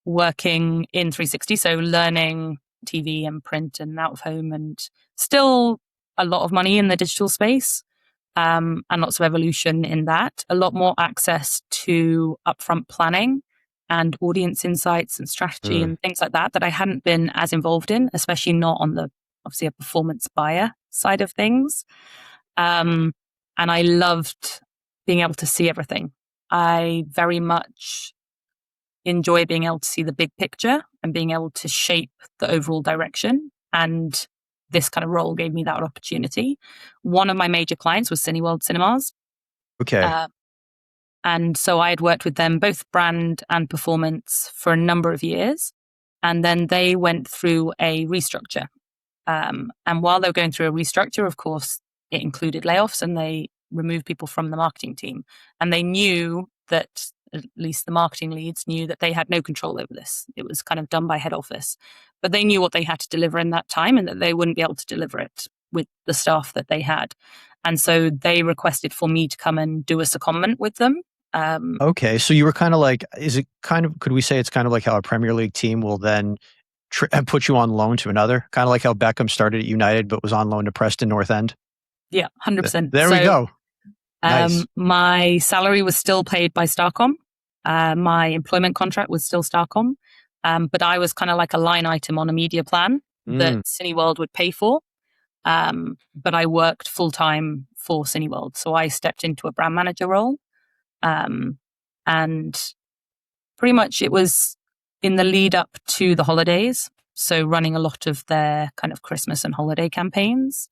Working in 360, so learning TV and print and out of home, and still a lot of money in the digital space, and lots of evolution in that. A lot more access to upfront planning and audience insights and strategy and things like that I hadn't been as involved in, especially not on the, obviously, a performance buyer side of things. And I loved being able to see everything. I very much enjoy being able to see the big picture and being able to shape the overall direction. And this kind of role gave me that opportunity. One of my major clients was Cineworld Cinemas. Okay. And so I had worked with them, both brand and performance, for a number of years. And then they went through a restructure. And while they were going through a restructure, of course, it included layoffs, and they removed people from the marketing team. And they knew that, at least the marketing leads knew, that they had no control over this. It was kind of done by head office. But they knew what they had to deliver in that time, and that they wouldn't be able to deliver it with the staff that they had. And so they requested for me to come and do a secondment with them. Okay, so you were kind of like, could we say it's kind of like how a Premier League team will then put you on loan to another? Kind of like how Beckham started at United but was on loan to Preston North End? Yeah, 100%. There we go. Nice. My salary was still paid by Starcom. My employment contract was still Starcom. But I was kind of like a line item on a media plan that Cineworld would pay for. But I worked full time for Cineworld. So I stepped into a brand manager role. And pretty much it was in the lead up to the holidays. So running a lot of their kind of Christmas and holiday campaigns.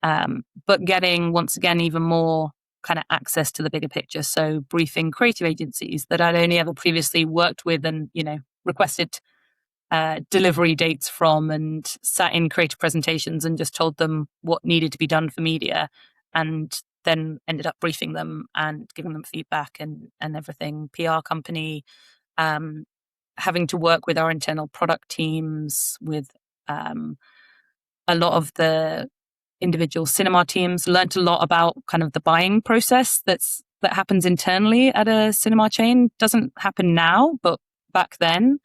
But getting, once again, even more kind of access to the bigger picture. So briefing creative agencies that I'd only ever previously worked with and, requested delivery dates from, and sat in creative presentations and just told them what needed to be done for media, and then ended up briefing them and giving them feedback and everything. PR company, having to work with our internal product teams, with a lot of the individual cinema teams. Learned a lot about kind of the buying process that happens internally at a cinema chain. Doesn't happen now, but back then,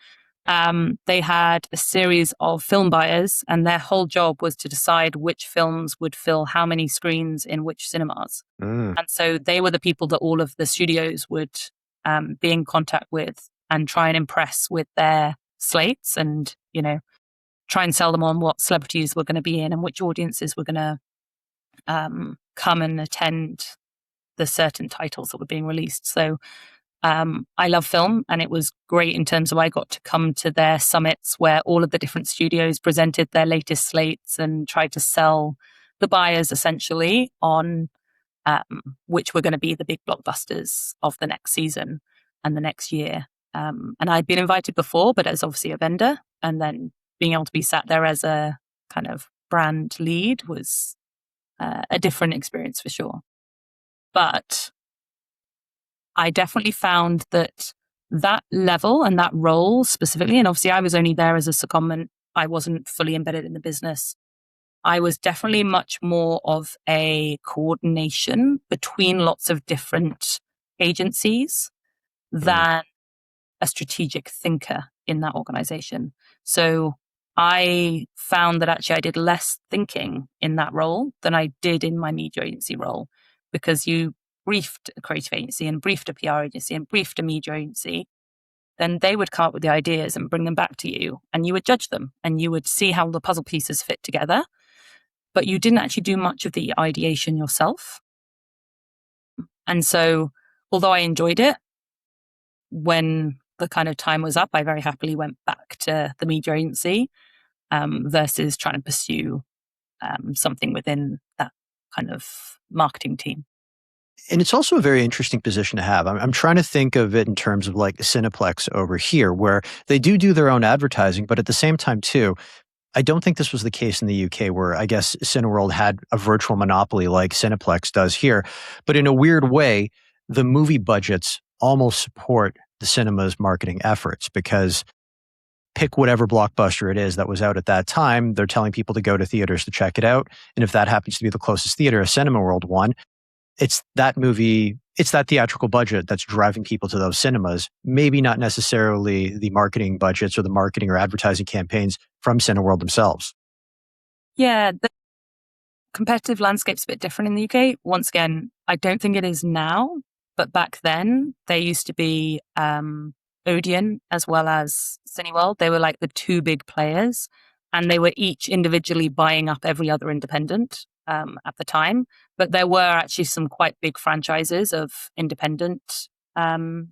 they had a series of film buyers, and their whole job was to decide which films would fill how many screens in which cinemas. And so they were the people that all of the studios would be in contact with and try and impress with their slates, and, try and sell them on what celebrities were going to be in and which audiences were going to come and attend the certain titles that were being released. So I love film, and it was great in terms of I got to come to their summits where all of the different studios presented their latest slates and tried to sell the buyers essentially on which were going to be the big blockbusters of the next season and the next year. And I'd been invited before, but as obviously a vendor, and then being able to be sat there as a kind of brand lead was a different experience for sure. But I definitely found that level and that role specifically, and obviously I was only there as a secondment, I wasn't fully embedded in the business. I was definitely much more of a coordination between lots of different agencies than a strategic thinker in that organization. So I found that actually I did less thinking in that role than I did in my media agency role, because you briefed a creative agency and briefed a PR agency and briefed a media agency, then they would come up with the ideas and bring them back to you, and you would judge them and you would see how the puzzle pieces fit together. But you didn't actually do much of the ideation yourself. And so, although I enjoyed it, when the kind of time was up, I very happily went back to the media agency versus trying to pursue something within that kind of marketing team. And it's also a very interesting position to have. I'm trying to think of it in terms of like Cineplex over here, where they do their own advertising, but at the same time too, I don't think this was the case in the UK, where I guess Cineworld had a virtual monopoly like Cineplex does here. But in a weird way, the movie budgets almost support the cinema's marketing efforts, because pick whatever blockbuster it is that was out at that time. They're telling people to go to theaters to check it out. And if that happens to be the closest theater, a Cinema World one, it's that movie, it's that theatrical budget that's driving people to those cinemas. Maybe not necessarily the marketing budgets or the marketing or advertising campaigns from Cineworld themselves. Yeah, the competitive landscape's a bit different in the UK. Once again, I don't think it is now, but back then there used to be Odeon as well as Cineworld. They were like the two big players, and they were each individually buying up every other independent at the time. But there were actually some quite big franchises of independent cinema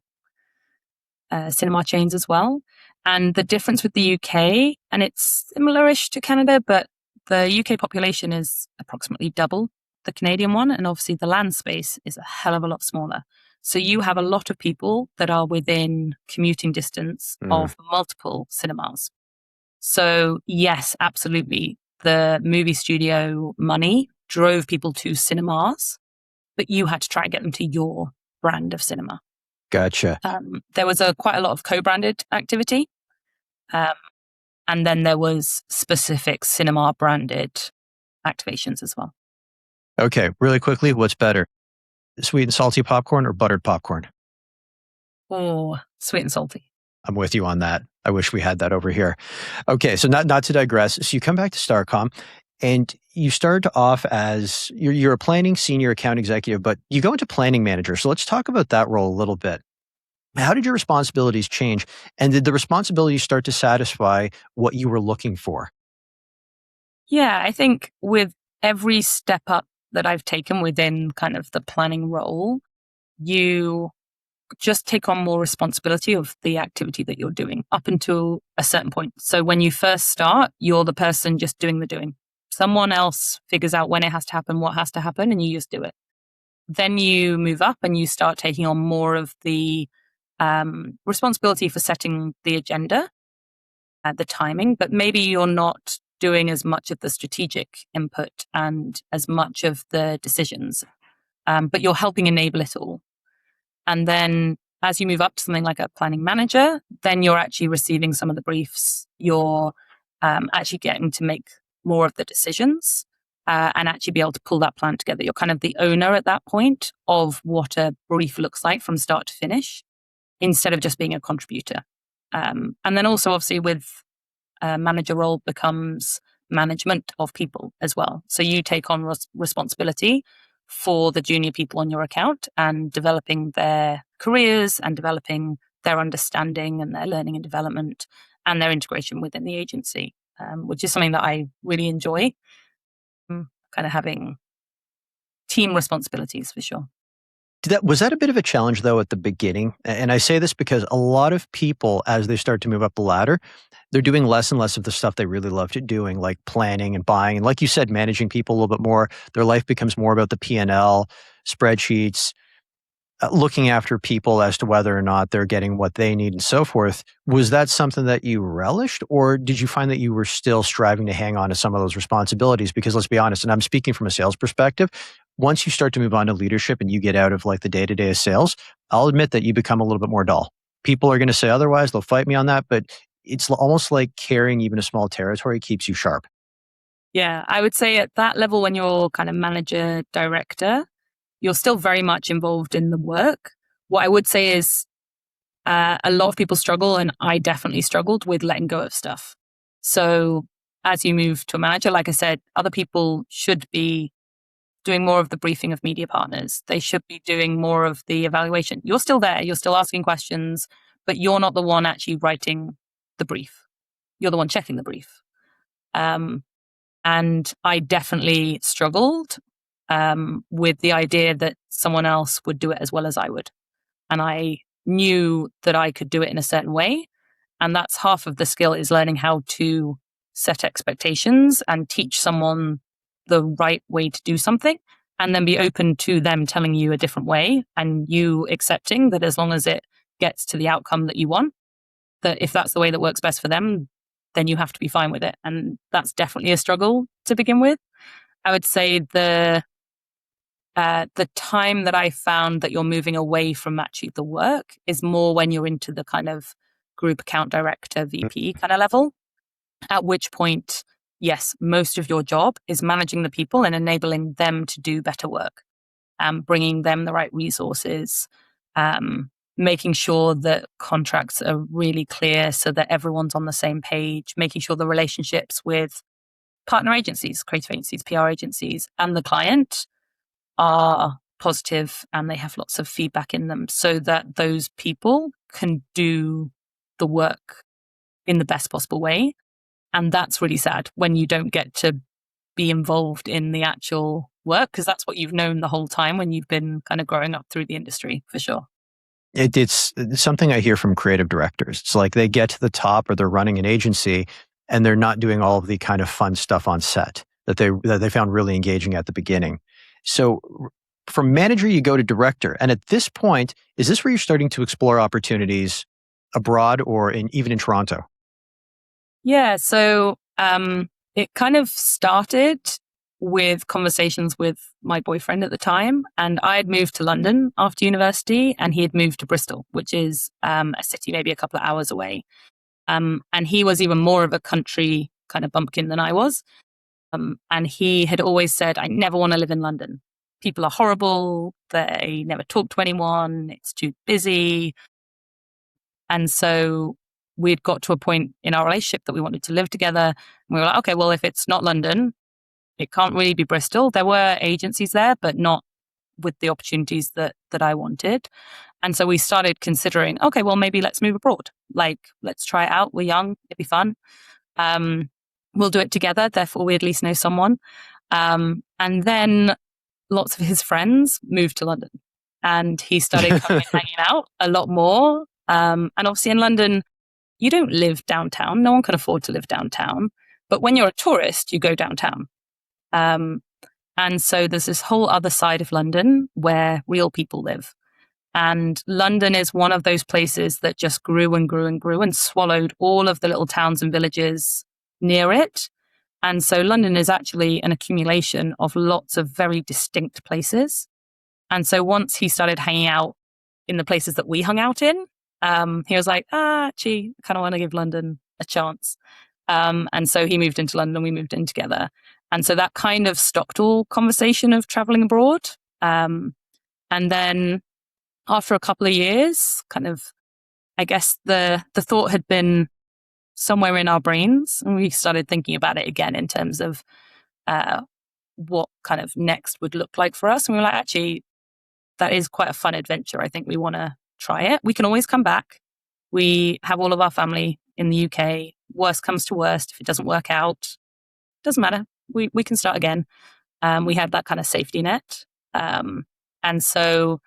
chains as well. And the difference with the UK, and it's similar-ish to Canada, but the UK population is approximately double the Canadian one. And obviously the land space is a hell of a lot smaller. So you have a lot of people that are within commuting distance of multiple cinemas. So yes, absolutely. The movie studio money drove people to cinemas, but you had to try and get them to your brand of cinema. Gotcha. There was quite a lot of co-branded activity. And then there was specific cinema branded activations as well. Okay, really quickly, what's better? Sweet and salty popcorn or buttered popcorn? Oh, sweet and salty. I'm with you on that. I wish we had that over here. Okay, so not to digress. So you come back to Starcom and you started off as you're a planning senior account executive, but you go into planning manager. So let's talk about that role a little bit. How did your responsibilities change? And did the responsibilities start to satisfy what you were looking for? Yeah, I think with every step up that I've taken within kind of the planning role, you just take on more responsibility of the activity that you're doing up until a certain point. So when you first start, you're the person just doing the doing. Someone else figures out when it has to happen, what has to happen, and you just do it. Then you move up and you start taking on more of the responsibility for setting the agenda, the timing, but maybe you're not doing as much of the strategic input and as much of the decisions, but you're helping enable it all. And then as you move up to something like a planning manager, then you're actually receiving some of the briefs. You're actually getting to make more of the decisions and actually be able to pull that plan together. You're kind of the owner at that point of what a brief looks like from start to finish, instead of just being a contributor. And then also obviously with a manager role becomes management of people as well. So you take on responsibility for the junior people on your account and developing their careers and developing their understanding and their learning and development and their integration within the agency, which is something that I really enjoy, kind of having team responsibilities for sure. Was that a bit of a challenge, though, at the beginning? And I say this because a lot of people, as they start to move up the ladder, they're doing less and less of the stuff they really loved doing, like planning and buying. And like you said, managing people a little bit more. Their life becomes more about the P&L, spreadsheets, looking after people as to whether or not they're getting what they need and so forth. Was that something that you relished, or did you find that you were still striving to hang on to some of those responsibilities? Because let's be honest, and I'm speaking from a sales perspective, once you start to move on to leadership and you get out of like the day-to-day of sales, I'll admit that you become a little bit more dull. People are going to say otherwise, they'll fight me on that, but it's almost like carrying even a small territory keeps you sharp. Yeah, I would say at that level, when you're kind of manager, director, you're still very much involved in the work. What I would say is a lot of people struggle, and I definitely struggled with letting go of stuff. So as you move to a manager, like I said, other people should be doing more of the briefing of media partners. They should be doing more of the evaluation. You're still there. You're still asking questions, but you're not the one actually writing the brief. You're the one checking the brief. And I definitely struggled with the idea that someone else would do it as well as I would. And I knew that I could do it in a certain way. And that's half of the skill, is learning how to set expectations and teach someone the right way to do something, and then be open to them telling you a different way, and you accepting that as long as it gets to the outcome that you want, that if that's the way that works best for them, then you have to be fine with it. And that's definitely a struggle to begin with. I would say the time that I found that you're moving away from actually the work is more when you're into the kind of group account director, VP kind of level, at which point, yes, most of your job is managing the people and enabling them to do better work, bringing them the right resources, making sure that contracts are really clear so that everyone's on the same page, making sure the relationships with partner agencies, creative agencies, PR agencies, and the client are positive and they have lots of feedback in them so that those people can do the work in the best possible way. And that's really sad when you don't get to be involved in the actual work, because that's what you've known the whole time when you've been kind of growing up through the industry, for sure. It's something I hear from creative directors. It's like they get to the top or they're running an agency and they're not doing all of the kind of fun stuff on set that they found really engaging at the beginning. So from manager, you go to director. And at this point, is this where you're starting to explore opportunities abroad or even in Toronto? Yeah. So it kind of started with conversations with my boyfriend at the time. And I had moved to London after university and he had moved to Bristol, which is a city maybe a couple of hours away. And he was even more of a country kind of bumpkin than I was. And he had always said, I never want to live in London. People are horrible. They never talk to anyone. It's too busy. And so we'd got to a point in our relationship that we wanted to live together. And we were like, okay, well, if it's not London, it can't really be Bristol. There were agencies there, but not with the opportunities that I wanted. And so we started considering, okay, well, maybe let's move abroad. Like, let's try it out. We're young. It'd be fun. We'll do it together. Therefore, we at least know someone. And then lots of his friends moved to London and he started coming and hanging out a lot more. And obviously in London, you don't live downtown. No one can afford to live downtown. But when you're a tourist, you go downtown. And so there's this whole other side of London where real people live. And London is one of those places that just grew and grew and grew and swallowed all of the little towns and villages near it. And so London is actually an accumulation of lots of very distinct places. And so once he started hanging out in the places that we hung out in, he was like, actually, I kind of want to give London a chance. And so he moved into London, we moved in together. And so that kind of stopped all conversation of traveling abroad. And then after a couple of years, kind of, I guess the thought had been somewhere in our brains, and we started thinking about it again in terms of what kind of next would look like for us. And we were like, actually, that is quite a fun adventure. I think we want to try it. We can always come back. We have all of our family in the UK. Worst comes to worst, if it doesn't work out, doesn't matter. We can start again. We had that kind of safety net. And so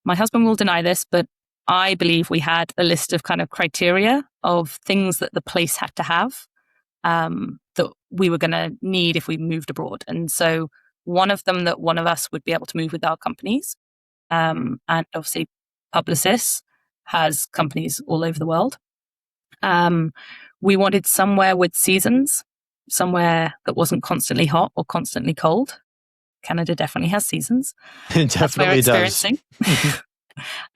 my husband will deny this, but I believe we had a list of kind of criteria of things that the place had to have that we were going to need if we moved abroad. And so one of them that one of us would be able to move with our companies. And obviously Publicis has companies all over the world. We wanted somewhere with seasons, somewhere that wasn't constantly hot or constantly cold. Canada definitely has seasons. It definitely does.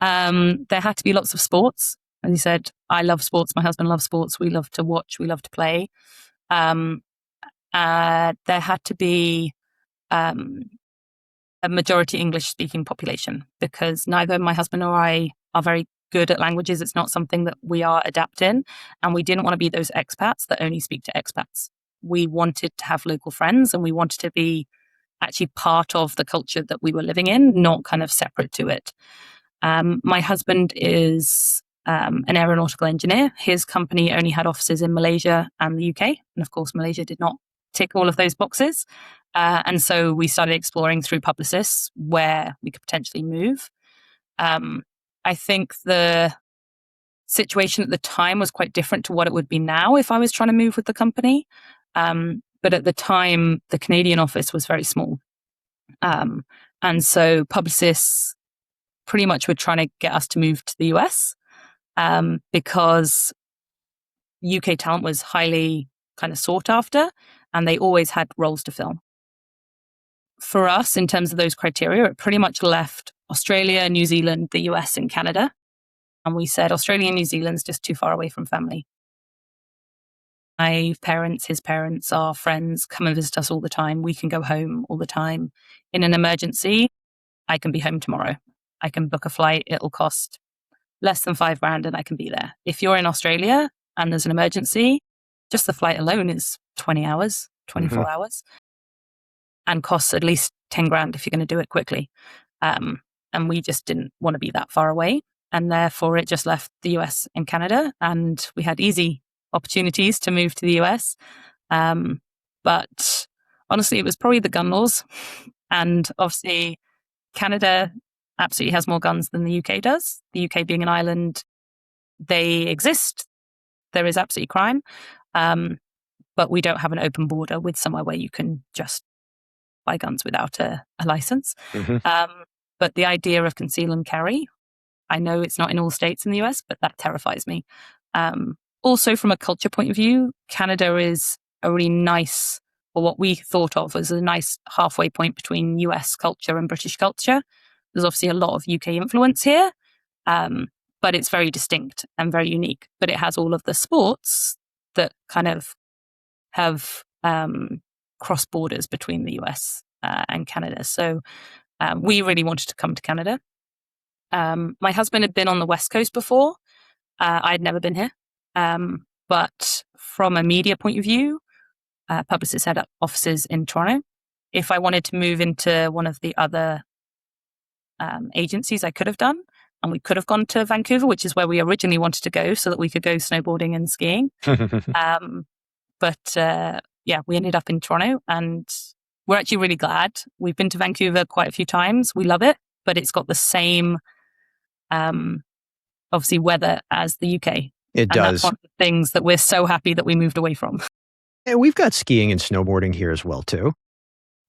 There had to be lots of sports. As you said, I love sports. My husband loves sports. We love to watch. We love to play. There had to be a majority English-speaking population because neither my husband or I are very good at languages. It's not something that we are adept in. And we didn't want to be those expats that only speak to expats. We wanted to have local friends and we wanted to be actually part of the culture that we were living in, not kind of separate to it. My husband is an aeronautical engineer. His company only had offices in Malaysia and the UK. And of course, Malaysia did not tick all of those boxes. And so we started exploring through Publicis where we could potentially move. I think the situation at the time was quite different to what it would be now if I was trying to move with the company. But at the time, the Canadian office was very small. And so Publicis pretty much were trying to get us to move to the US because UK talent was highly kind of sought after and they always had roles to fill. For us, in terms of those criteria, it pretty much left Australia, New Zealand, the US, and Canada. And we said, Australia and New Zealand's just too far away from family. My parents, his parents, our friends come and visit us all the time. We can go home all the time. In an emergency, I can be home tomorrow. I can book a flight. It'll cost less than $5,000 and I can be there. If you're in Australia and there's an emergency, just the flight alone is 20 hours, 24 hours, and costs at least $10,000 if you're going to do it quickly. And we just didn't want to be that far away. And therefore, it just left the US and Canada. And we had easy opportunities to move to the US. But honestly, it was probably the gun laws. And obviously, Canada absolutely has more guns than the UK does. The UK being an island, they exist. There is absolutely crime. But we don't have an open border with somewhere where you can just buy guns without a license. But the idea of conceal and carry, I know it's not in all states in the US, but that terrifies me. Also, from a culture point of view, Canada is a really nice, or what we thought of as a nice halfway point between US culture and British culture. There's obviously a lot of UK influence here, but it's very distinct and very unique. But it has all of the sports that kind of have cross borders between the US and Canada. So we really wanted to come to Canada. My husband had been on the West Coast before. I'd never been here. But from a media point of view, Publicis had offices in Toronto. If I wanted to move into one of the other agencies, I could have done. And we could have gone to Vancouver, which is where we originally wanted to go so that we could go snowboarding and skiing. But we ended up in Toronto and we're actually really glad. We've been to Vancouver quite a few times. We love it, but it's got the same, obviously, weather as the UK. It does. That's one of the things that we're so happy that we moved away from. And we've got skiing and snowboarding here as well, too.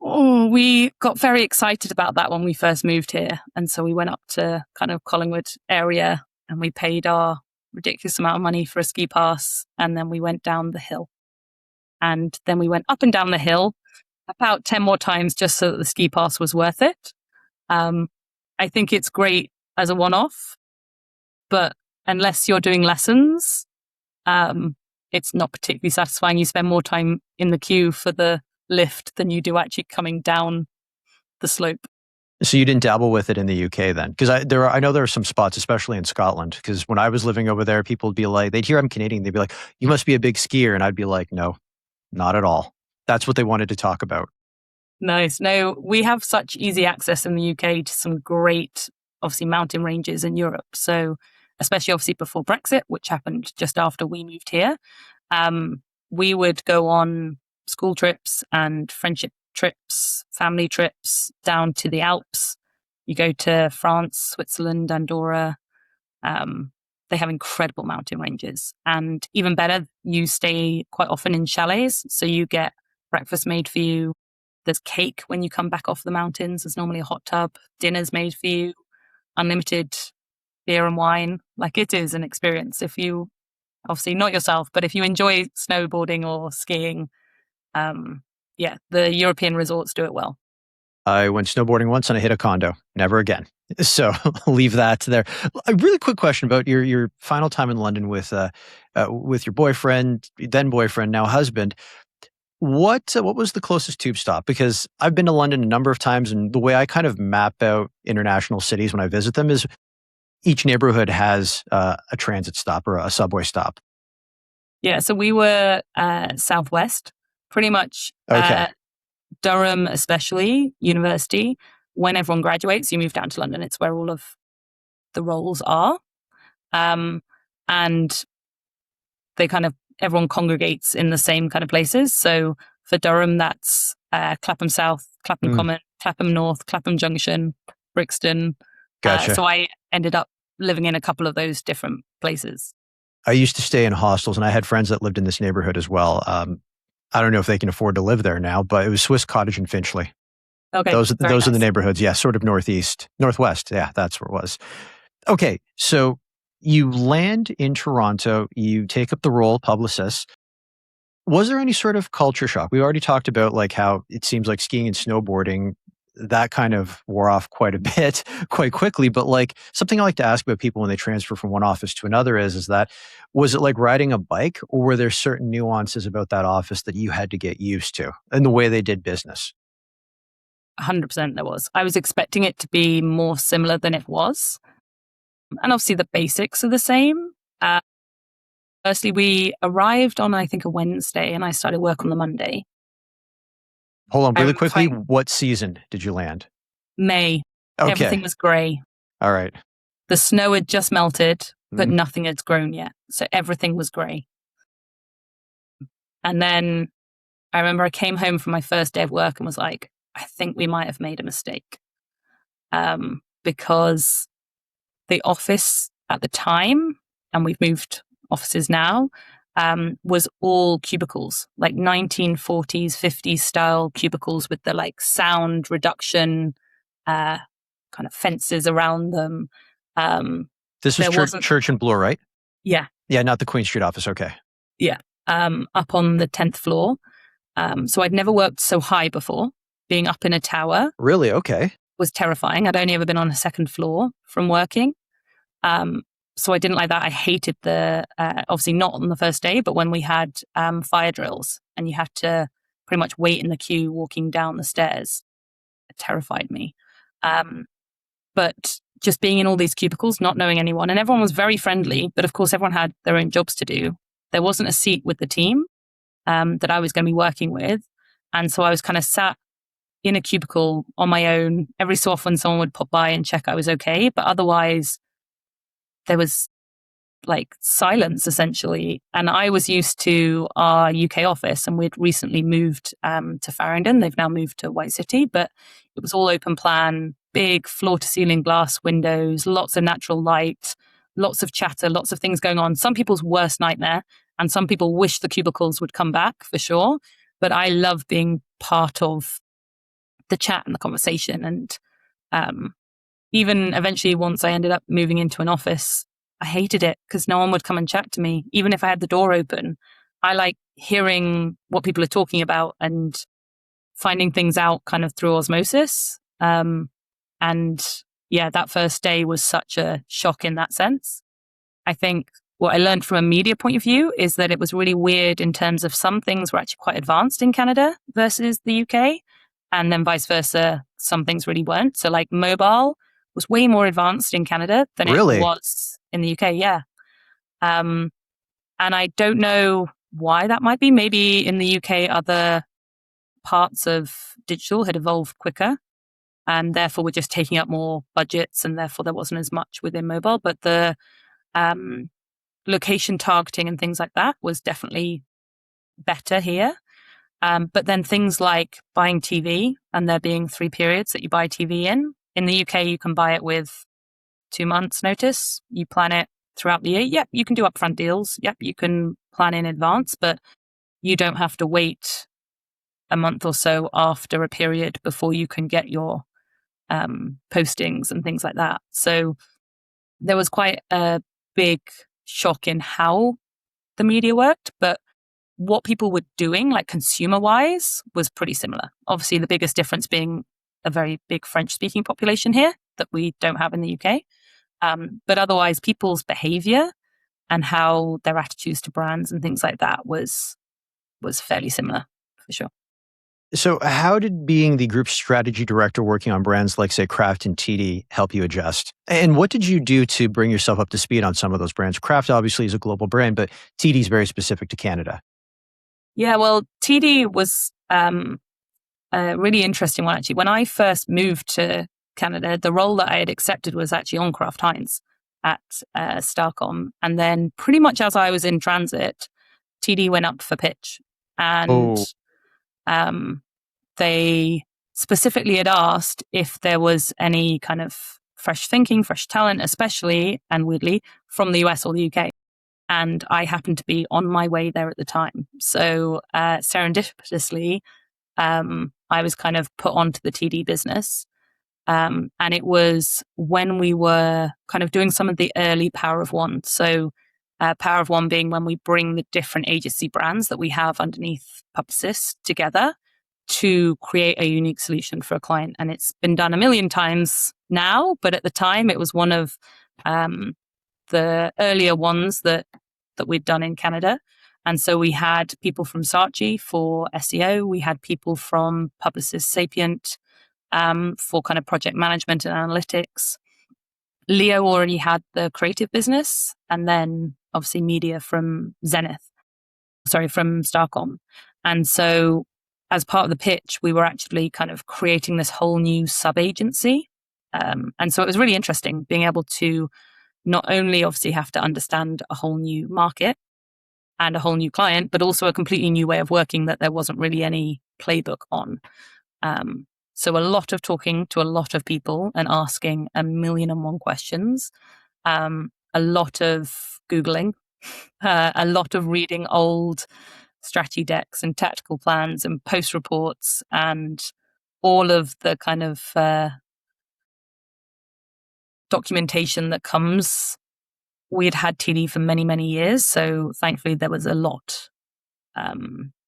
Oh, we got very excited about that when we first moved here. And so we went up to kind of Collingwood area and we paid our ridiculous amount of money for a ski pass. And then we went down the hill. And then we went up and down the hill about 10 more times just so that the ski pass was worth it. I think it's great as a one-off, but unless you're doing lessons, it's not particularly satisfying. You spend more time in the queue for the lift than you do actually coming down the slope. So you didn't dabble with it in the UK then? Because I know there are some spots, especially in Scotland, because when I was living over there, people would be like, they'd hear I'm Canadian, they'd be like, you must be a big skier. And I'd be like, no, not at all. That's what they wanted to talk about. Nice. No, we have such easy access in the UK to some great, obviously, mountain ranges in Europe. So especially obviously before Brexit, which happened just after we moved here, we would go on school trips and friendship trips, family trips down to the Alps. You go to France, Switzerland, Andorra. They have incredible mountain ranges. And even better, you stay quite often in chalets. So you get breakfast made for you. There's cake when you come back off the mountains. There's normally a hot tub. Dinner's made for you. Unlimited beer and wine. Like, it is an experience. If you, obviously not yourself, but if you enjoy snowboarding or skiing, the European resorts do it well. I went snowboarding once and I hit a condo. Never again. So leave that there. A really quick question about your final time in London with your boyfriend, then boyfriend, now husband. What was the closest tube stop? Because I've been to London a number of times, and the way I kind of map out international cities when I visit them is each neighborhood has a transit stop or a subway stop. Yeah, so we were southwest, pretty much. Okay. Durham, especially, university. When everyone graduates, you move down to London. It's where all of the roles are. And they kind of, everyone congregates in the same kind of places. So for Durham, that's Clapham South, Clapham Common, Clapham North, Clapham Junction, Brixton. Gotcha. So I ended up living in a couple of those different places. I used to stay in hostels, and I had friends that lived in this neighborhood as well. I don't know if they can afford to live there now, but it was Swiss Cottage and Finchley. Okay. Those nice. are the neighborhoods. Yeah, sort of northwest. Yeah, that's where it was. Okay, so you land in Toronto, you take up the role, Publicis. Was there any sort of culture shock? We already talked about like how it seems like skiing and snowboarding, that kind of wore off quite a bit, quite quickly. But like something I like to ask about people when they transfer from one office to another is that, was it like riding a bike, or were there certain nuances about that office that you had to get used to and the way they did business? 100% there was. I was expecting it to be more similar than it was. And obviously the basics are the same. Firstly, we arrived on, I think, a Wednesday, and I started work on the Monday. Hold on, really quickly. What season did you land? May. Okay. Everything was grey. All right. The snow had just melted, but nothing had grown yet. So everything was grey. And then I remember I came home from my first day of work and was like, I think we might have made a mistake. Because the office at the time, and we've moved offices now, was all cubicles, like 1940s, 50s style cubicles with the like sound reduction, kind of fences around them. This was Church and Bloor, right? Yeah. Yeah, not the Queen Street office. Okay. Yeah. Up on the 10th floor. So I'd never worked so high before. Being up in a tower. Really? Okay. Was terrifying. I'd only ever been on a second floor from working. So I didn't like that. I hated obviously not on the first day, but when we had fire drills and you had to pretty much wait in the queue walking down the stairs, it terrified me. But just being in all these cubicles, not knowing anyone, and everyone was very friendly, but of course everyone had their own jobs to do. There wasn't a seat with the team that I was going to be working with. And so I was kind of sat in a cubicle on my own. Every so often someone would pop by and check I was okay. But otherwise there was like silence essentially. And I was used to our UK office, and we'd recently moved to Farringdon. They've now moved to White City, but it was all open plan, big floor to ceiling glass windows, lots of natural light, lots of chatter, lots of things going on. Some people's worst nightmare, and some people wish the cubicles would come back for sure. But I love being part of the chat and the conversation. And even eventually, once I ended up moving into an office, I hated it because no one would come and chat to me. Even if I had the door open, I like hearing what people are talking about and finding things out kind of through osmosis. And yeah, that first day was such a shock in that sense. I think what I learned from a media point of view is that it was really weird in terms of some things were actually quite advanced in Canada versus the UK. And then vice versa, some things really weren't. So like mobile was way more advanced in Canada than it was in the UK. Yeah. And I don't know why that might be. Maybe in the UK, other parts of digital had evolved quicker and therefore were just taking up more budgets, and therefore there wasn't as much within mobile. But the location targeting and things like that was definitely better here. But then things like buying TV, and there being 3 periods that you buy TV in. In the UK, you can buy it with 2 months notice. You plan it throughout the year. Yep, you can do upfront deals. Yep, you can plan in advance, but you don't have to wait a month or so after a period before you can get your postings and things like that. So there was quite a big shock in how the media worked, but what people were doing, like consumer-wise, was pretty similar. Obviously, the biggest difference being a very big French-speaking population here that we don't have in the UK. But otherwise, people's behavior and how their attitudes to brands and things like that was fairly similar, for sure. So how did being the group strategy director working on brands like, say, Kraft and TD help you adjust? And what did you do to bring yourself up to speed on some of those brands? Kraft obviously is a global brand, but TD is very specific to Canada. Yeah, well, TD was a really interesting one, actually. When I first moved to Canada, the role that I had accepted was actually on Kraft Heinz at Starcom. And then pretty much as I was in transit, TD went up for pitch. And they specifically had asked if there was any kind of fresh thinking, fresh talent, especially, and weirdly, from the US or the UK. And I happened to be on my way there at the time. So serendipitously, I was kind of put onto the TD business. And it was when we were kind of doing some of the early Power of One. So Power of One being when we bring the different agency brands that we have underneath Publicis together to create a unique solution for a client. And it's been done a million times now, but at the time it was one of the earlier ones that we'd done in Canada. And so we had people from Saatchi for SEO. We had people from Publicis Sapient for kind of project management and analytics. Leo already had the creative business, and then obviously media from from Starcom. And so as part of the pitch, we were actually kind of creating this whole new sub-agency. And so it was really interesting being able to not only obviously have to understand a whole new market and a whole new client, but also a completely new way of working that there wasn't really any playbook on. So a lot of talking to a lot of people and asking 1,000,001 questions, a lot of Googling, a lot of reading old strategy decks and tactical plans and post reports and all of the kind of documentation that comes. We had TD for many, many years, so thankfully there was a lot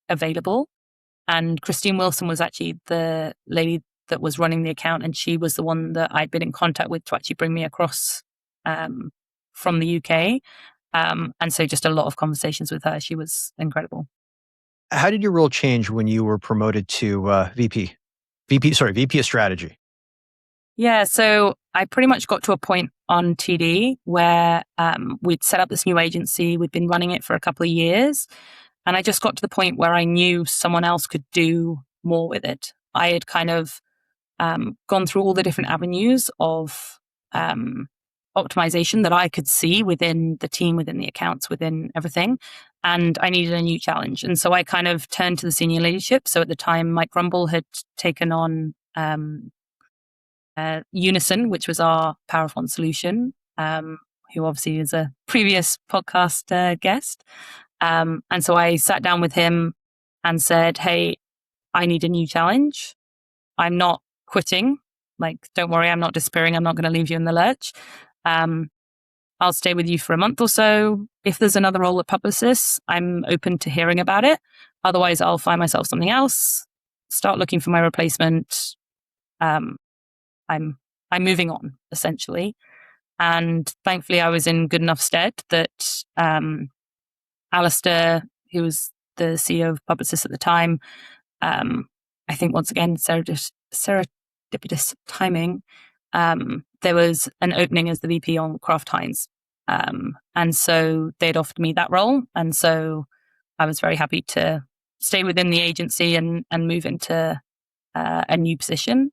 available. And Christine Wilson was actually the lady that was running the account, and she was the one that I'd been in contact with to actually bring me across from the UK. And so just a lot of conversations with her. She was incredible. How did your role change when you were promoted to VP of strategy? Yeah, so I pretty much got to a point on TD where we'd set up this new agency. We'd been running it for a couple of years. And I just got to the point where I knew someone else could do more with it. I had kind of gone through all the different avenues of optimization that I could see within the team, within the accounts, within everything. And I needed a new challenge. And so I kind of turned to the senior leadership. So at the time, Mike Rumble had taken on Unison, which was our Power of One solution, who obviously is a previous podcast guest. And so I sat down with him and said, hey, I need a new challenge. I'm not quitting. Like, don't worry, I'm not despairing. I'm not going to leave you in the lurch. I'll stay with you for a month or so. If there's another role at Publicis, I'm open to hearing about it. Otherwise, I'll find myself something else, start looking for my replacement. I'm moving on, essentially. And thankfully, I was in good enough stead that Alistair, who was the CEO of Publicis at the time, I think once again, serendipitous timing, there was an opening as the VP on Kraft Heinz. And so they'd offered me that role. And so I was very happy to stay within the agency and move into a new position.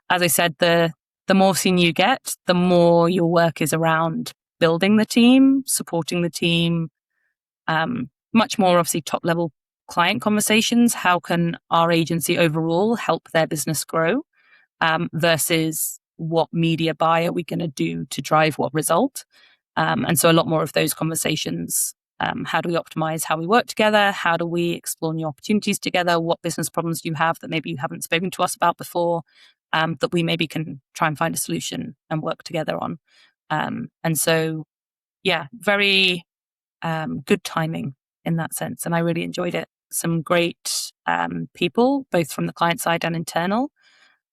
As I said, the more senior you get, the more your work is around building the team, supporting the team, much more obviously top level client conversations. How can our agency overall help their business grow versus what media buy are we going to do to drive what result? And so a lot more of those conversations. How do we optimize how we work together? How do we explore new opportunities together? What business problems do you have that maybe you haven't spoken to us about before that we maybe can try and find a solution and work together on? And so, yeah, very good timing in that sense. And I really enjoyed it. Some great people, both from the client side and internal.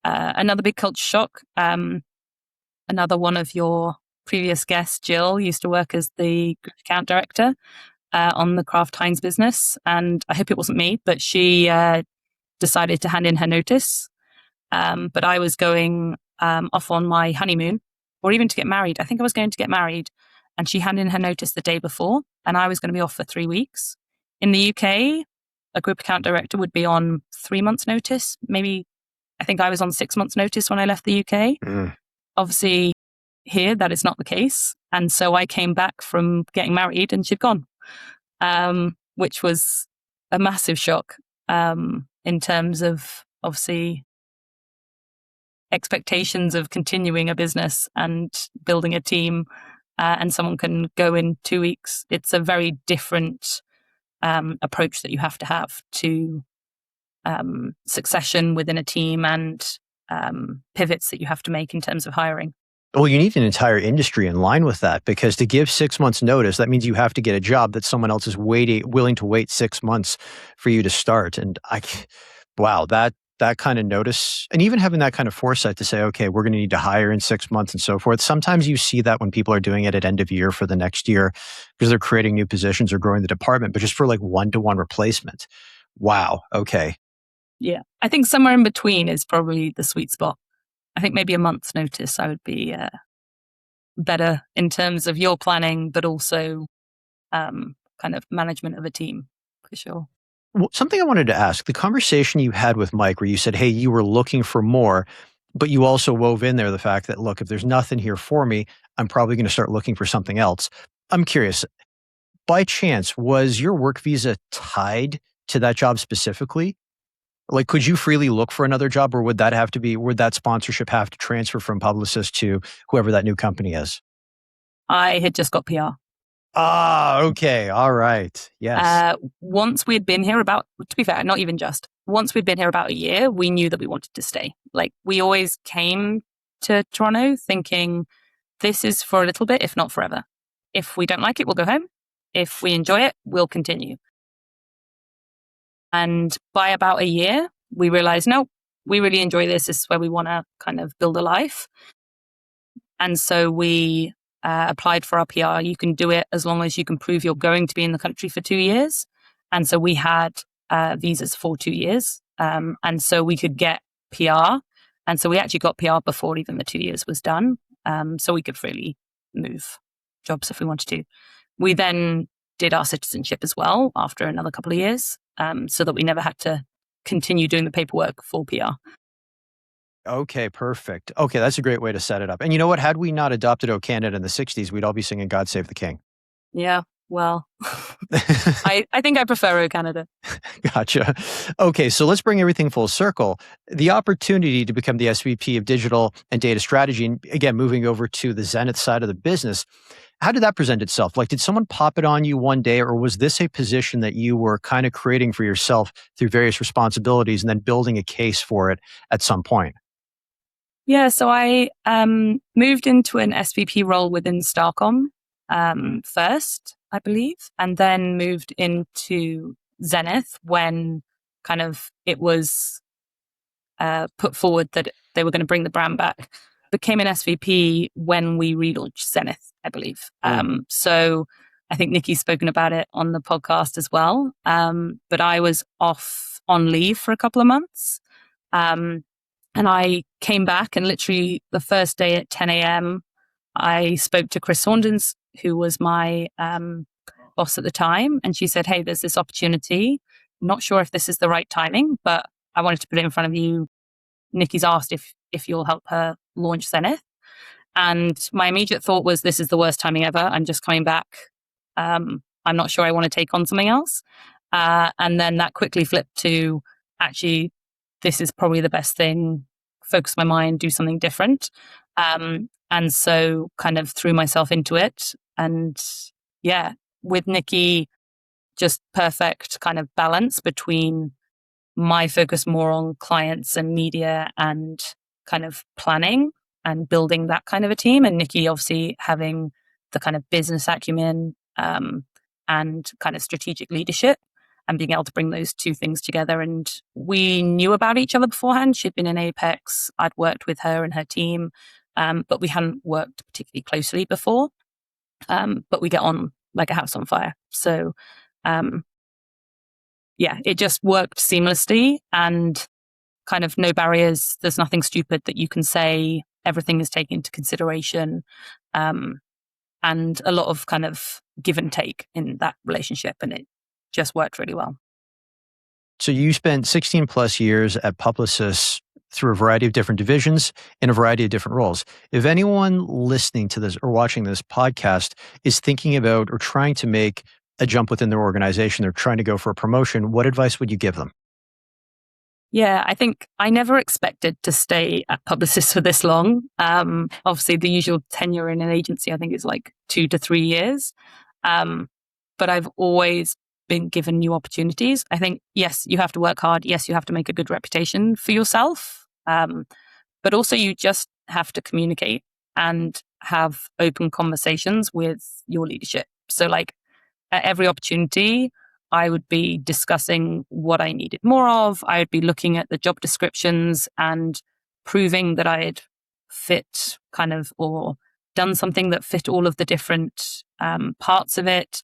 Another big culture shock. Another one of your previous guests, Jill, used to work as the group account director on the Kraft Heinz business. And I hope it wasn't me, but she decided to hand in her notice. But I was going off on my honeymoon or even to get married. I think I was going to get married. And she handed in her notice the day before, and I was going to be off for 3 weeks. In the UK, a group account director would be on 3 months' notice. Maybe, I think I was on 6 months' notice when I left the UK. Obviously, here, that is not the case. And so I came back from getting married and she'd gone, which was a massive shock in terms of, obviously, expectations of continuing a business and building a team. And someone can go in 2 weeks. It's a very different approach that you have to succession within a team and pivots that you have to make in terms of hiring. Well, you need an entire industry in line with that, because to give 6 months notice, that means you have to get a job that someone else is willing to wait 6 months for you to start. And wow, that that kind of notice and even having that kind of foresight to say, okay, we're going to need to hire in 6 months and so forth. Sometimes you see that when people are doing it at end of year for the next year because they're creating new positions or growing the department, but just for like one-to-one replacement. Wow. Okay. Yeah. I think somewhere in between is probably the sweet spot. I think maybe a month's notice I would be better in terms of your planning, but also kind of management of a team for sure. Well, something I wanted to ask, the conversation you had with Mike where you said, hey, you were looking for more, but you also wove in there the fact that, look, if there's nothing here for me, I'm probably going to start looking for something else. I'm curious, by chance, was your work visa tied to that job specifically? Like, could you freely look for another job, or would that sponsorship have to transfer from Publicis to whoever that new company is? I had just got PR. Ah, okay. All right. Yes. Once we'd been here to be fair, not even just, once we'd been here about a year, we knew that we wanted to stay. Like, we always came to Toronto thinking this is for a little bit, if not forever. If we don't like it, we'll go home. If we enjoy it, we'll continue. And by about a year, we realized, no, we really enjoy this. This is where we want to kind of build a life. And so we applied for our PR. You can do it as long as you can prove you're going to be in the country for 2 years. And so we had visas for 2 years. And so we could get PR. And so we actually got PR before even the 2 years was done. So we could freely move jobs if we wanted to. We then did our citizenship as well after another couple of years, so that we never had to continue doing the paperwork for PR. Okay, perfect. Okay, that's a great way to set it up. And you know what? Had we not adopted O Canada in the 60s, we'd all be singing God Save the King. Yeah, well, I think I prefer O Canada. Gotcha. Okay, so let's bring everything full circle. The opportunity to become the SVP of Digital and Data Strategy, and again, moving over to the Zenith side of the business, how did that present itself? Like, did someone pop it on you one day, or was this a position that you were kind of creating for yourself through various responsibilities and then building a case for it at some point? Yeah, so I moved into an SVP role within Starcom first, I believe, and then moved into Zenith when kind of it was put forward that they were going to bring the brand back. Became an SVP when we relaunched Zenith, I believe. So I think Nikki's spoken about it on the podcast as well. But I was off on leave for a couple of months. And I came back, and literally the first day at 10 a.m., I spoke to Chris Saunders, who was my boss at the time. And she said, hey, there's this opportunity. Not sure if this is the right timing, but I wanted to put it in front of you. Nikki's asked if you'll help her launch Zenith. And my immediate thought was, this is the worst timing ever. I'm just coming back. I'm not sure I want to take on something else. And then that quickly flipped to, actually, this is probably the best thing. Focus my mind, do something different. And so kind of threw myself into it. And yeah, with Nikki, just perfect kind of balance between my focus more on clients and media and kind of planning and building that kind of a team. And Nikki obviously having the kind of business acumen and kind of strategic leadership and being able to bring those two things together. And we knew about each other beforehand. She'd been in Apex. I'd worked with her and her team, but we hadn't worked particularly closely before. But we get on like a house on fire. So, yeah, it just worked seamlessly and kind of no barriers. There's nothing stupid that you can say. Everything is taken into consideration. And a lot of kind of give and take in that relationship. And it just worked really well. So you spent 16 plus years at Publicis through a variety of different divisions in a variety of different roles. If anyone listening to this or watching this podcast is thinking about or trying to make a jump within their organization, they're trying to go for a promotion, what advice would you give them? Yeah, I think I never expected to stay at Publicis for this long. Obviously, the usual tenure in an agency, I think, is like 2 to 3 years. But I've always been given new opportunities. I think, yes, you have to work hard. Yes, you have to make a good reputation for yourself. But also you just have to communicate and have open conversations with your leadership. So like at every opportunity, I would be discussing what I needed more of. I would be looking at the job descriptions and proving that I had fit kind of, or done something that fit all of the different parts of it.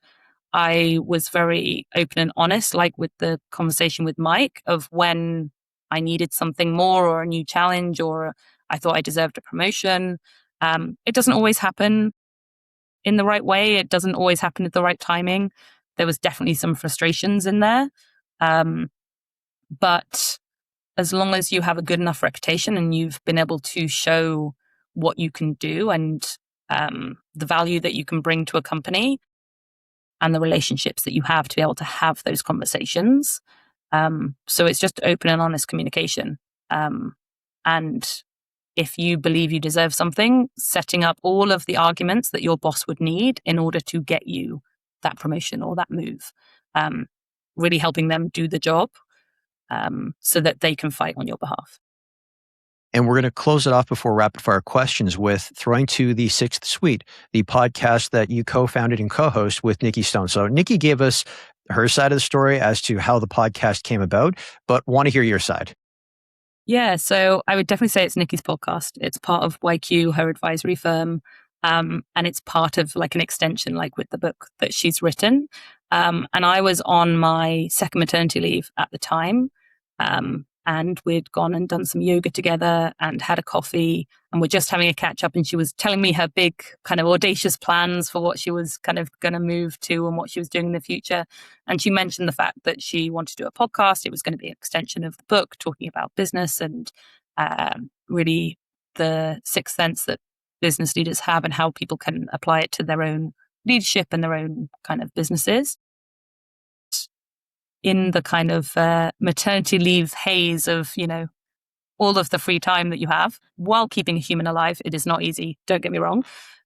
I was very open and honest, like with the conversation with Mike, of when I needed something more or a new challenge, or I thought I deserved a promotion. It doesn't always happen in the right way. It doesn't always happen at the right timing. There was definitely some frustrations in there. But as long as you have a good enough reputation and you've been able to show what you can do and the value that you can bring to a company and the relationships that you have to be able to have those conversations. So it's just open and honest communication. And if you believe you deserve something, setting up all of the arguments that your boss would need in order to get you that promotion or that move, really helping them do the job so that they can fight on your behalf. And we're going to close it off before rapid fire questions with throwing to the Sixth Suite, the podcast that you co-founded and co-host with Nikki Stone. So Nikki gave us her side of the story as to how the podcast came about, but want to hear your side. Yeah, so I would definitely say it's Nikki's podcast. It's part of YQ, her advisory firm, and it's part of like an extension, like with the book that she's written. And I was on my second maternity leave at the time. And we'd gone and done some yoga together and had a coffee, and we're just having a catch up. And she was telling me her big kind of audacious plans for what she was kind of going to move to and what she was doing in the future. And she mentioned the fact that she wanted to do a podcast. It was going to be an extension of the book, talking about business and really the sixth sense that business leaders have and how people can apply it to their own leadership and their own kind of businesses. In the kind of maternity leave haze of, all of the free time that you have while keeping a human alive, it is not easy. Don't get me wrong.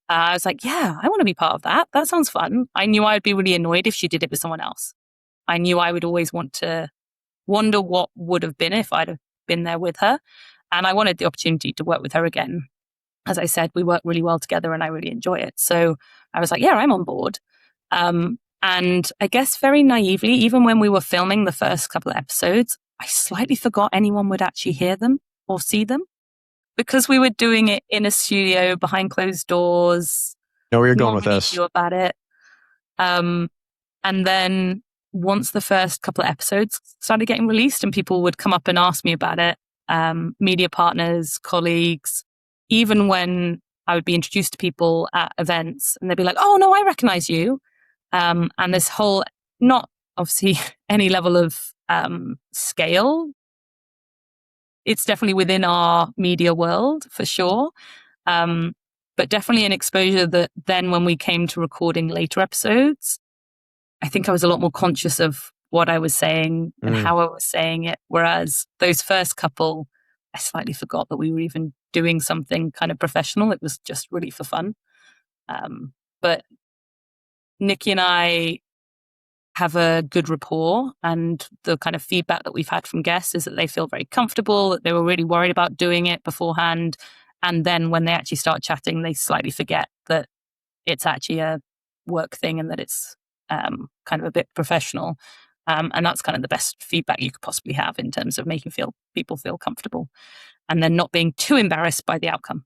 I was like, yeah, I want to be part of that. That sounds fun. I knew I would be really annoyed if she did it with someone else. I knew I would always want to wonder what would have been if I'd have been there with her. And I wanted the opportunity to work with her again. As I said, we work really well together and I really enjoy it. So I was like, yeah, I'm on board. And I guess very naively, even when we were filming the first couple of episodes, I slightly forgot anyone would actually hear them or see them because we were doing it in a studio behind closed doors. Know where you're going with this. Knew about it. And then once the first couple of episodes started getting released and people would come up and ask me about it, media partners, colleagues, even when I would be introduced to people at events and they'd be like, oh, no, I recognize you. And this whole, not obviously any level of scale. It's definitely within our media world for sure. But definitely an exposure that then when we came to recording later episodes, I think I was a lot more conscious of what I was saying and how I was saying it. Whereas those first couple, I slightly forgot that we were even doing something kind of professional. It was just really for fun. But Nikki and I have a good rapport, and the kind of feedback that we've had from guests is that they feel very comfortable, that they were really worried about doing it beforehand. And then when they actually start chatting, they slightly forget that it's actually a work thing and that it's kind of a bit professional. And that's kind of the best feedback you could possibly have in terms of making people feel comfortable and then not being too embarrassed by the outcome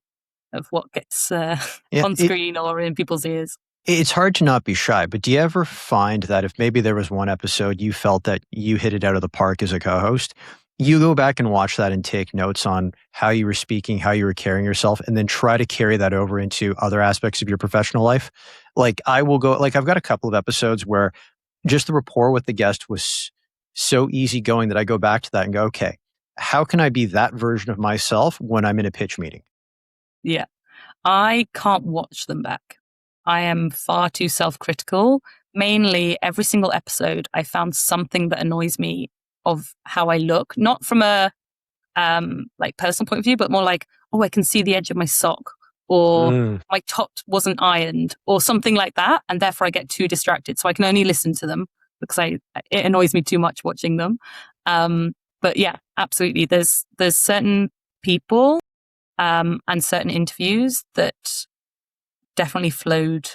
of what gets on screen or in people's ears. It's hard to not be shy, but do you ever find that if maybe there was one episode you felt that you hit it out of the park as a co-host, you go back and watch that and take notes on how you were speaking, how you were carrying yourself, and then try to carry that over into other aspects of your professional life? Like I've got a couple of episodes where just the rapport with the guest was so easygoing that I go back to that and go, okay, how can I be that version of myself when I'm in a pitch meeting? Yeah, I can't watch them back. I am far too self-critical. Mainly, every single episode, I found something that annoys me of how I look, not from a personal point of view, but more like, oh, I can see the edge of my sock, or my top wasn't ironed, or something like that, and therefore I get too distracted. So I can only listen to them because it annoys me too much watching them. But yeah, absolutely. There's certain people and certain interviews that definitely flowed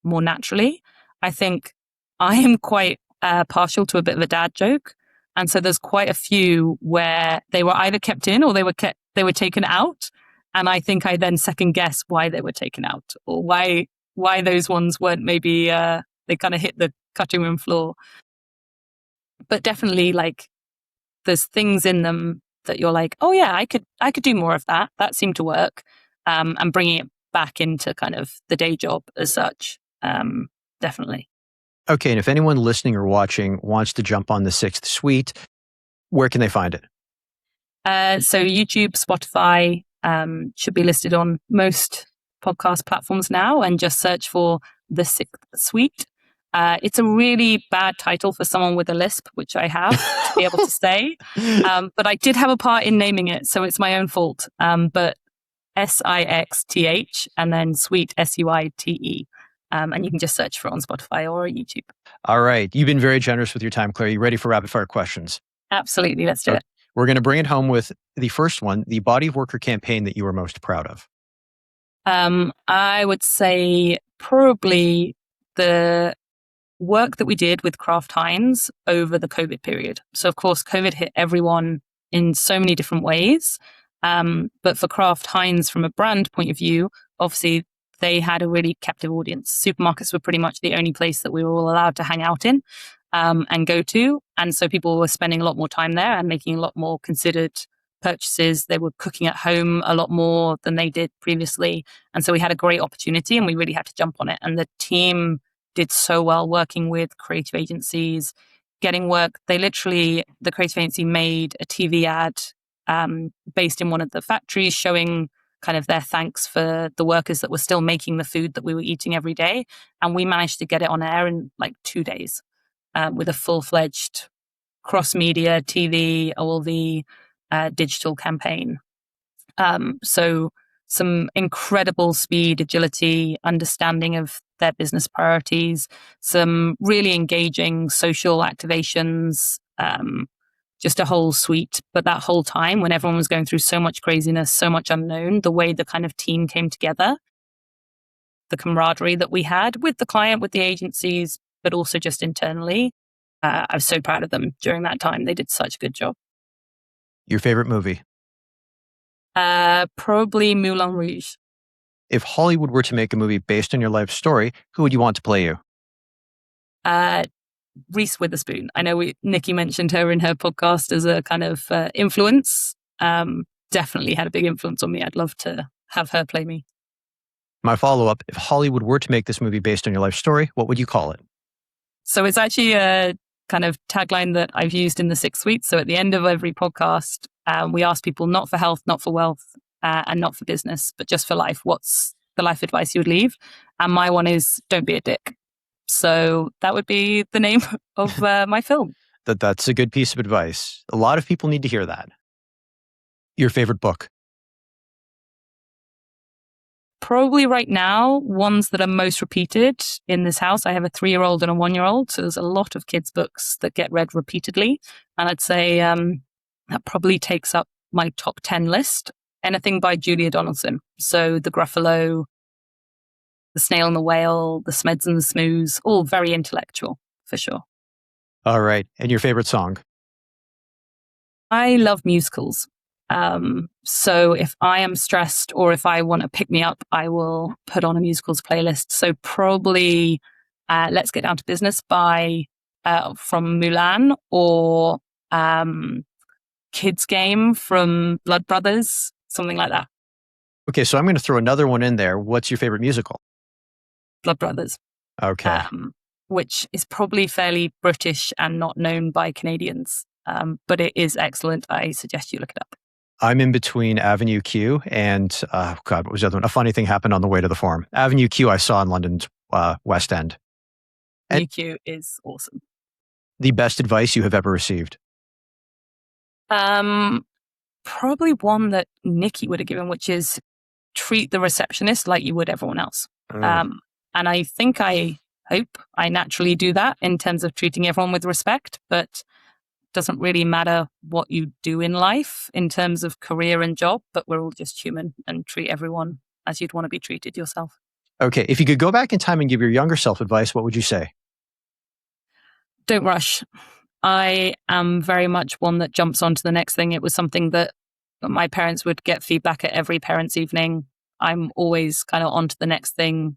more naturally. I think I am quite partial to a bit of a dad joke. And so there's quite a few where they were either kept in or they were taken out. And I think I then second guess why they were taken out, or why those ones weren't maybe they kind of hit the cutting room floor. But definitely, like, there's things in them that you're like, oh yeah, I could do more of that. That seemed to work. And bringing it back into kind of the day job as such, definitely. Okay, and if anyone listening or watching wants to jump on the Sixth Suite, where can they find it? So YouTube, Spotify, should be listed on most podcast platforms now, and just search for the Sixth Suite. It's a really bad title for someone with a lisp, which I have to be able to say. But I did have a part in naming it, so it's my own fault. But SIXTH and then Suite, SUITE. And you can just search for it on Spotify or YouTube. All right. You've been very generous with your time, Claire. You ready for rapid fire questions? Absolutely. Let's do it. We're going to bring it home with the first one, the body of work or campaign that you were most proud of. I would say probably the work that we did with Kraft Heinz over the COVID period. So, of course, COVID hit everyone in so many different ways. But for Kraft Heinz, from a brand point of view, obviously, they had a really captive audience. Supermarkets were pretty much the only place that we were all allowed to hang out in and go to. And so people were spending a lot more time there and making a lot more considered purchases. They were cooking at home a lot more than they did previously. And so we had a great opportunity and we really had to jump on it. And the team did so well working with creative agencies, getting work. The creative agency made a TV ad based in one of the factories showing kind of their thanks for the workers that were still making the food that we were eating every day. And we managed to get it on air in like 2 days with a full-fledged cross-media, TV, all the digital campaign. So some incredible speed, agility, understanding of their business priorities, some really engaging social activations, just a whole suite. But that whole time, when everyone was going through so much craziness, so much unknown, the way the kind of team came together, the camaraderie that we had with the client, with the agencies, but also just internally, I was so proud of them during that time. They did such a good job. Your favorite movie? Probably Moulin Rouge. If Hollywood were to make a movie based on your life story, who would you want to play you? Reese Witherspoon. I know Nikki mentioned her in her podcast as a kind of influence. Definitely had a big influence on me. I'd love to have her play me. My follow-up, if Hollywood were to make this movie based on your life story, what would you call it? So it's actually a kind of tagline that I've used in the Sixth Suite. So at the end of every podcast, we ask people not for health, not for wealth, and not for business, but just for life. What's the life advice you would leave? And my one is, don't be a dick. So that would be the name of my film. That's a good piece of advice. A lot of people need to hear that. Your favorite book? Probably right now, ones that are most repeated in this house. I have a 3-year-old and a 1-year-old. So there's a lot of kids' books that get read repeatedly. And I'd say that probably takes up my top 10 list. Anything by Julia Donaldson. So The Gruffalo, The Snail and the Whale, The Smeds and the Smooths, all very intellectual, for sure. All right. And your favorite song? I love musicals. So if I am stressed or if I want to pick me up, I will put on a musicals playlist. So probably Let's Get Down to Business from Mulan, or Kids Game from Blood Brothers, something like that. Okay, so I'm going to throw another one in there. What's your favorite musical? Blood Brothers. Okay. Which is probably fairly British and not known by Canadians. But it is excellent. I suggest you look it up. I'm in between Avenue Q and, what was the other one? A Funny Thing Happened on the Way to the Forum. Avenue Q I saw in London's West End. Avenue Q is awesome. The best advice you have ever received? Probably one that Nikki would have given, which is treat the receptionist like you would everyone else. And I hope I naturally do that in terms of treating everyone with respect, but doesn't really matter what you do in life in terms of career and job, but we're all just human and treat everyone as you'd want to be treated yourself. Okay. If you could go back in time and give your younger self advice, what would you say? Don't rush. I am very much one that jumps onto the next thing. It was something that my parents would get feedback at every parents' evening. I'm always kind of onto the next thing.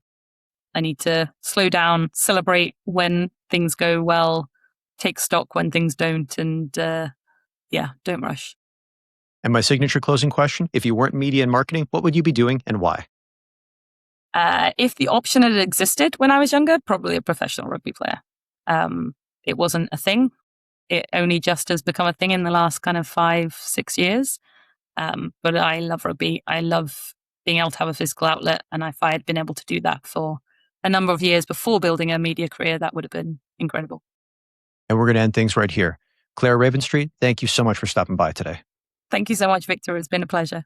I need to slow down, celebrate when things go well, take stock when things don't, and don't rush. And my signature closing question, if you weren't media and marketing, what would you be doing and why? If the option had existed when I was younger, probably a professional rugby player. It wasn't a thing. It only just has become a thing in the last kind of 5-6 years. But I love rugby. I love being able to have a physical outlet. And if I had been able to do that for a number of years before building a media career, that would have been incredible. And we're going to end things right here. Clare Ravenstreet, thank you so much for stopping by today. Thank you so much, Victor. It's been a pleasure.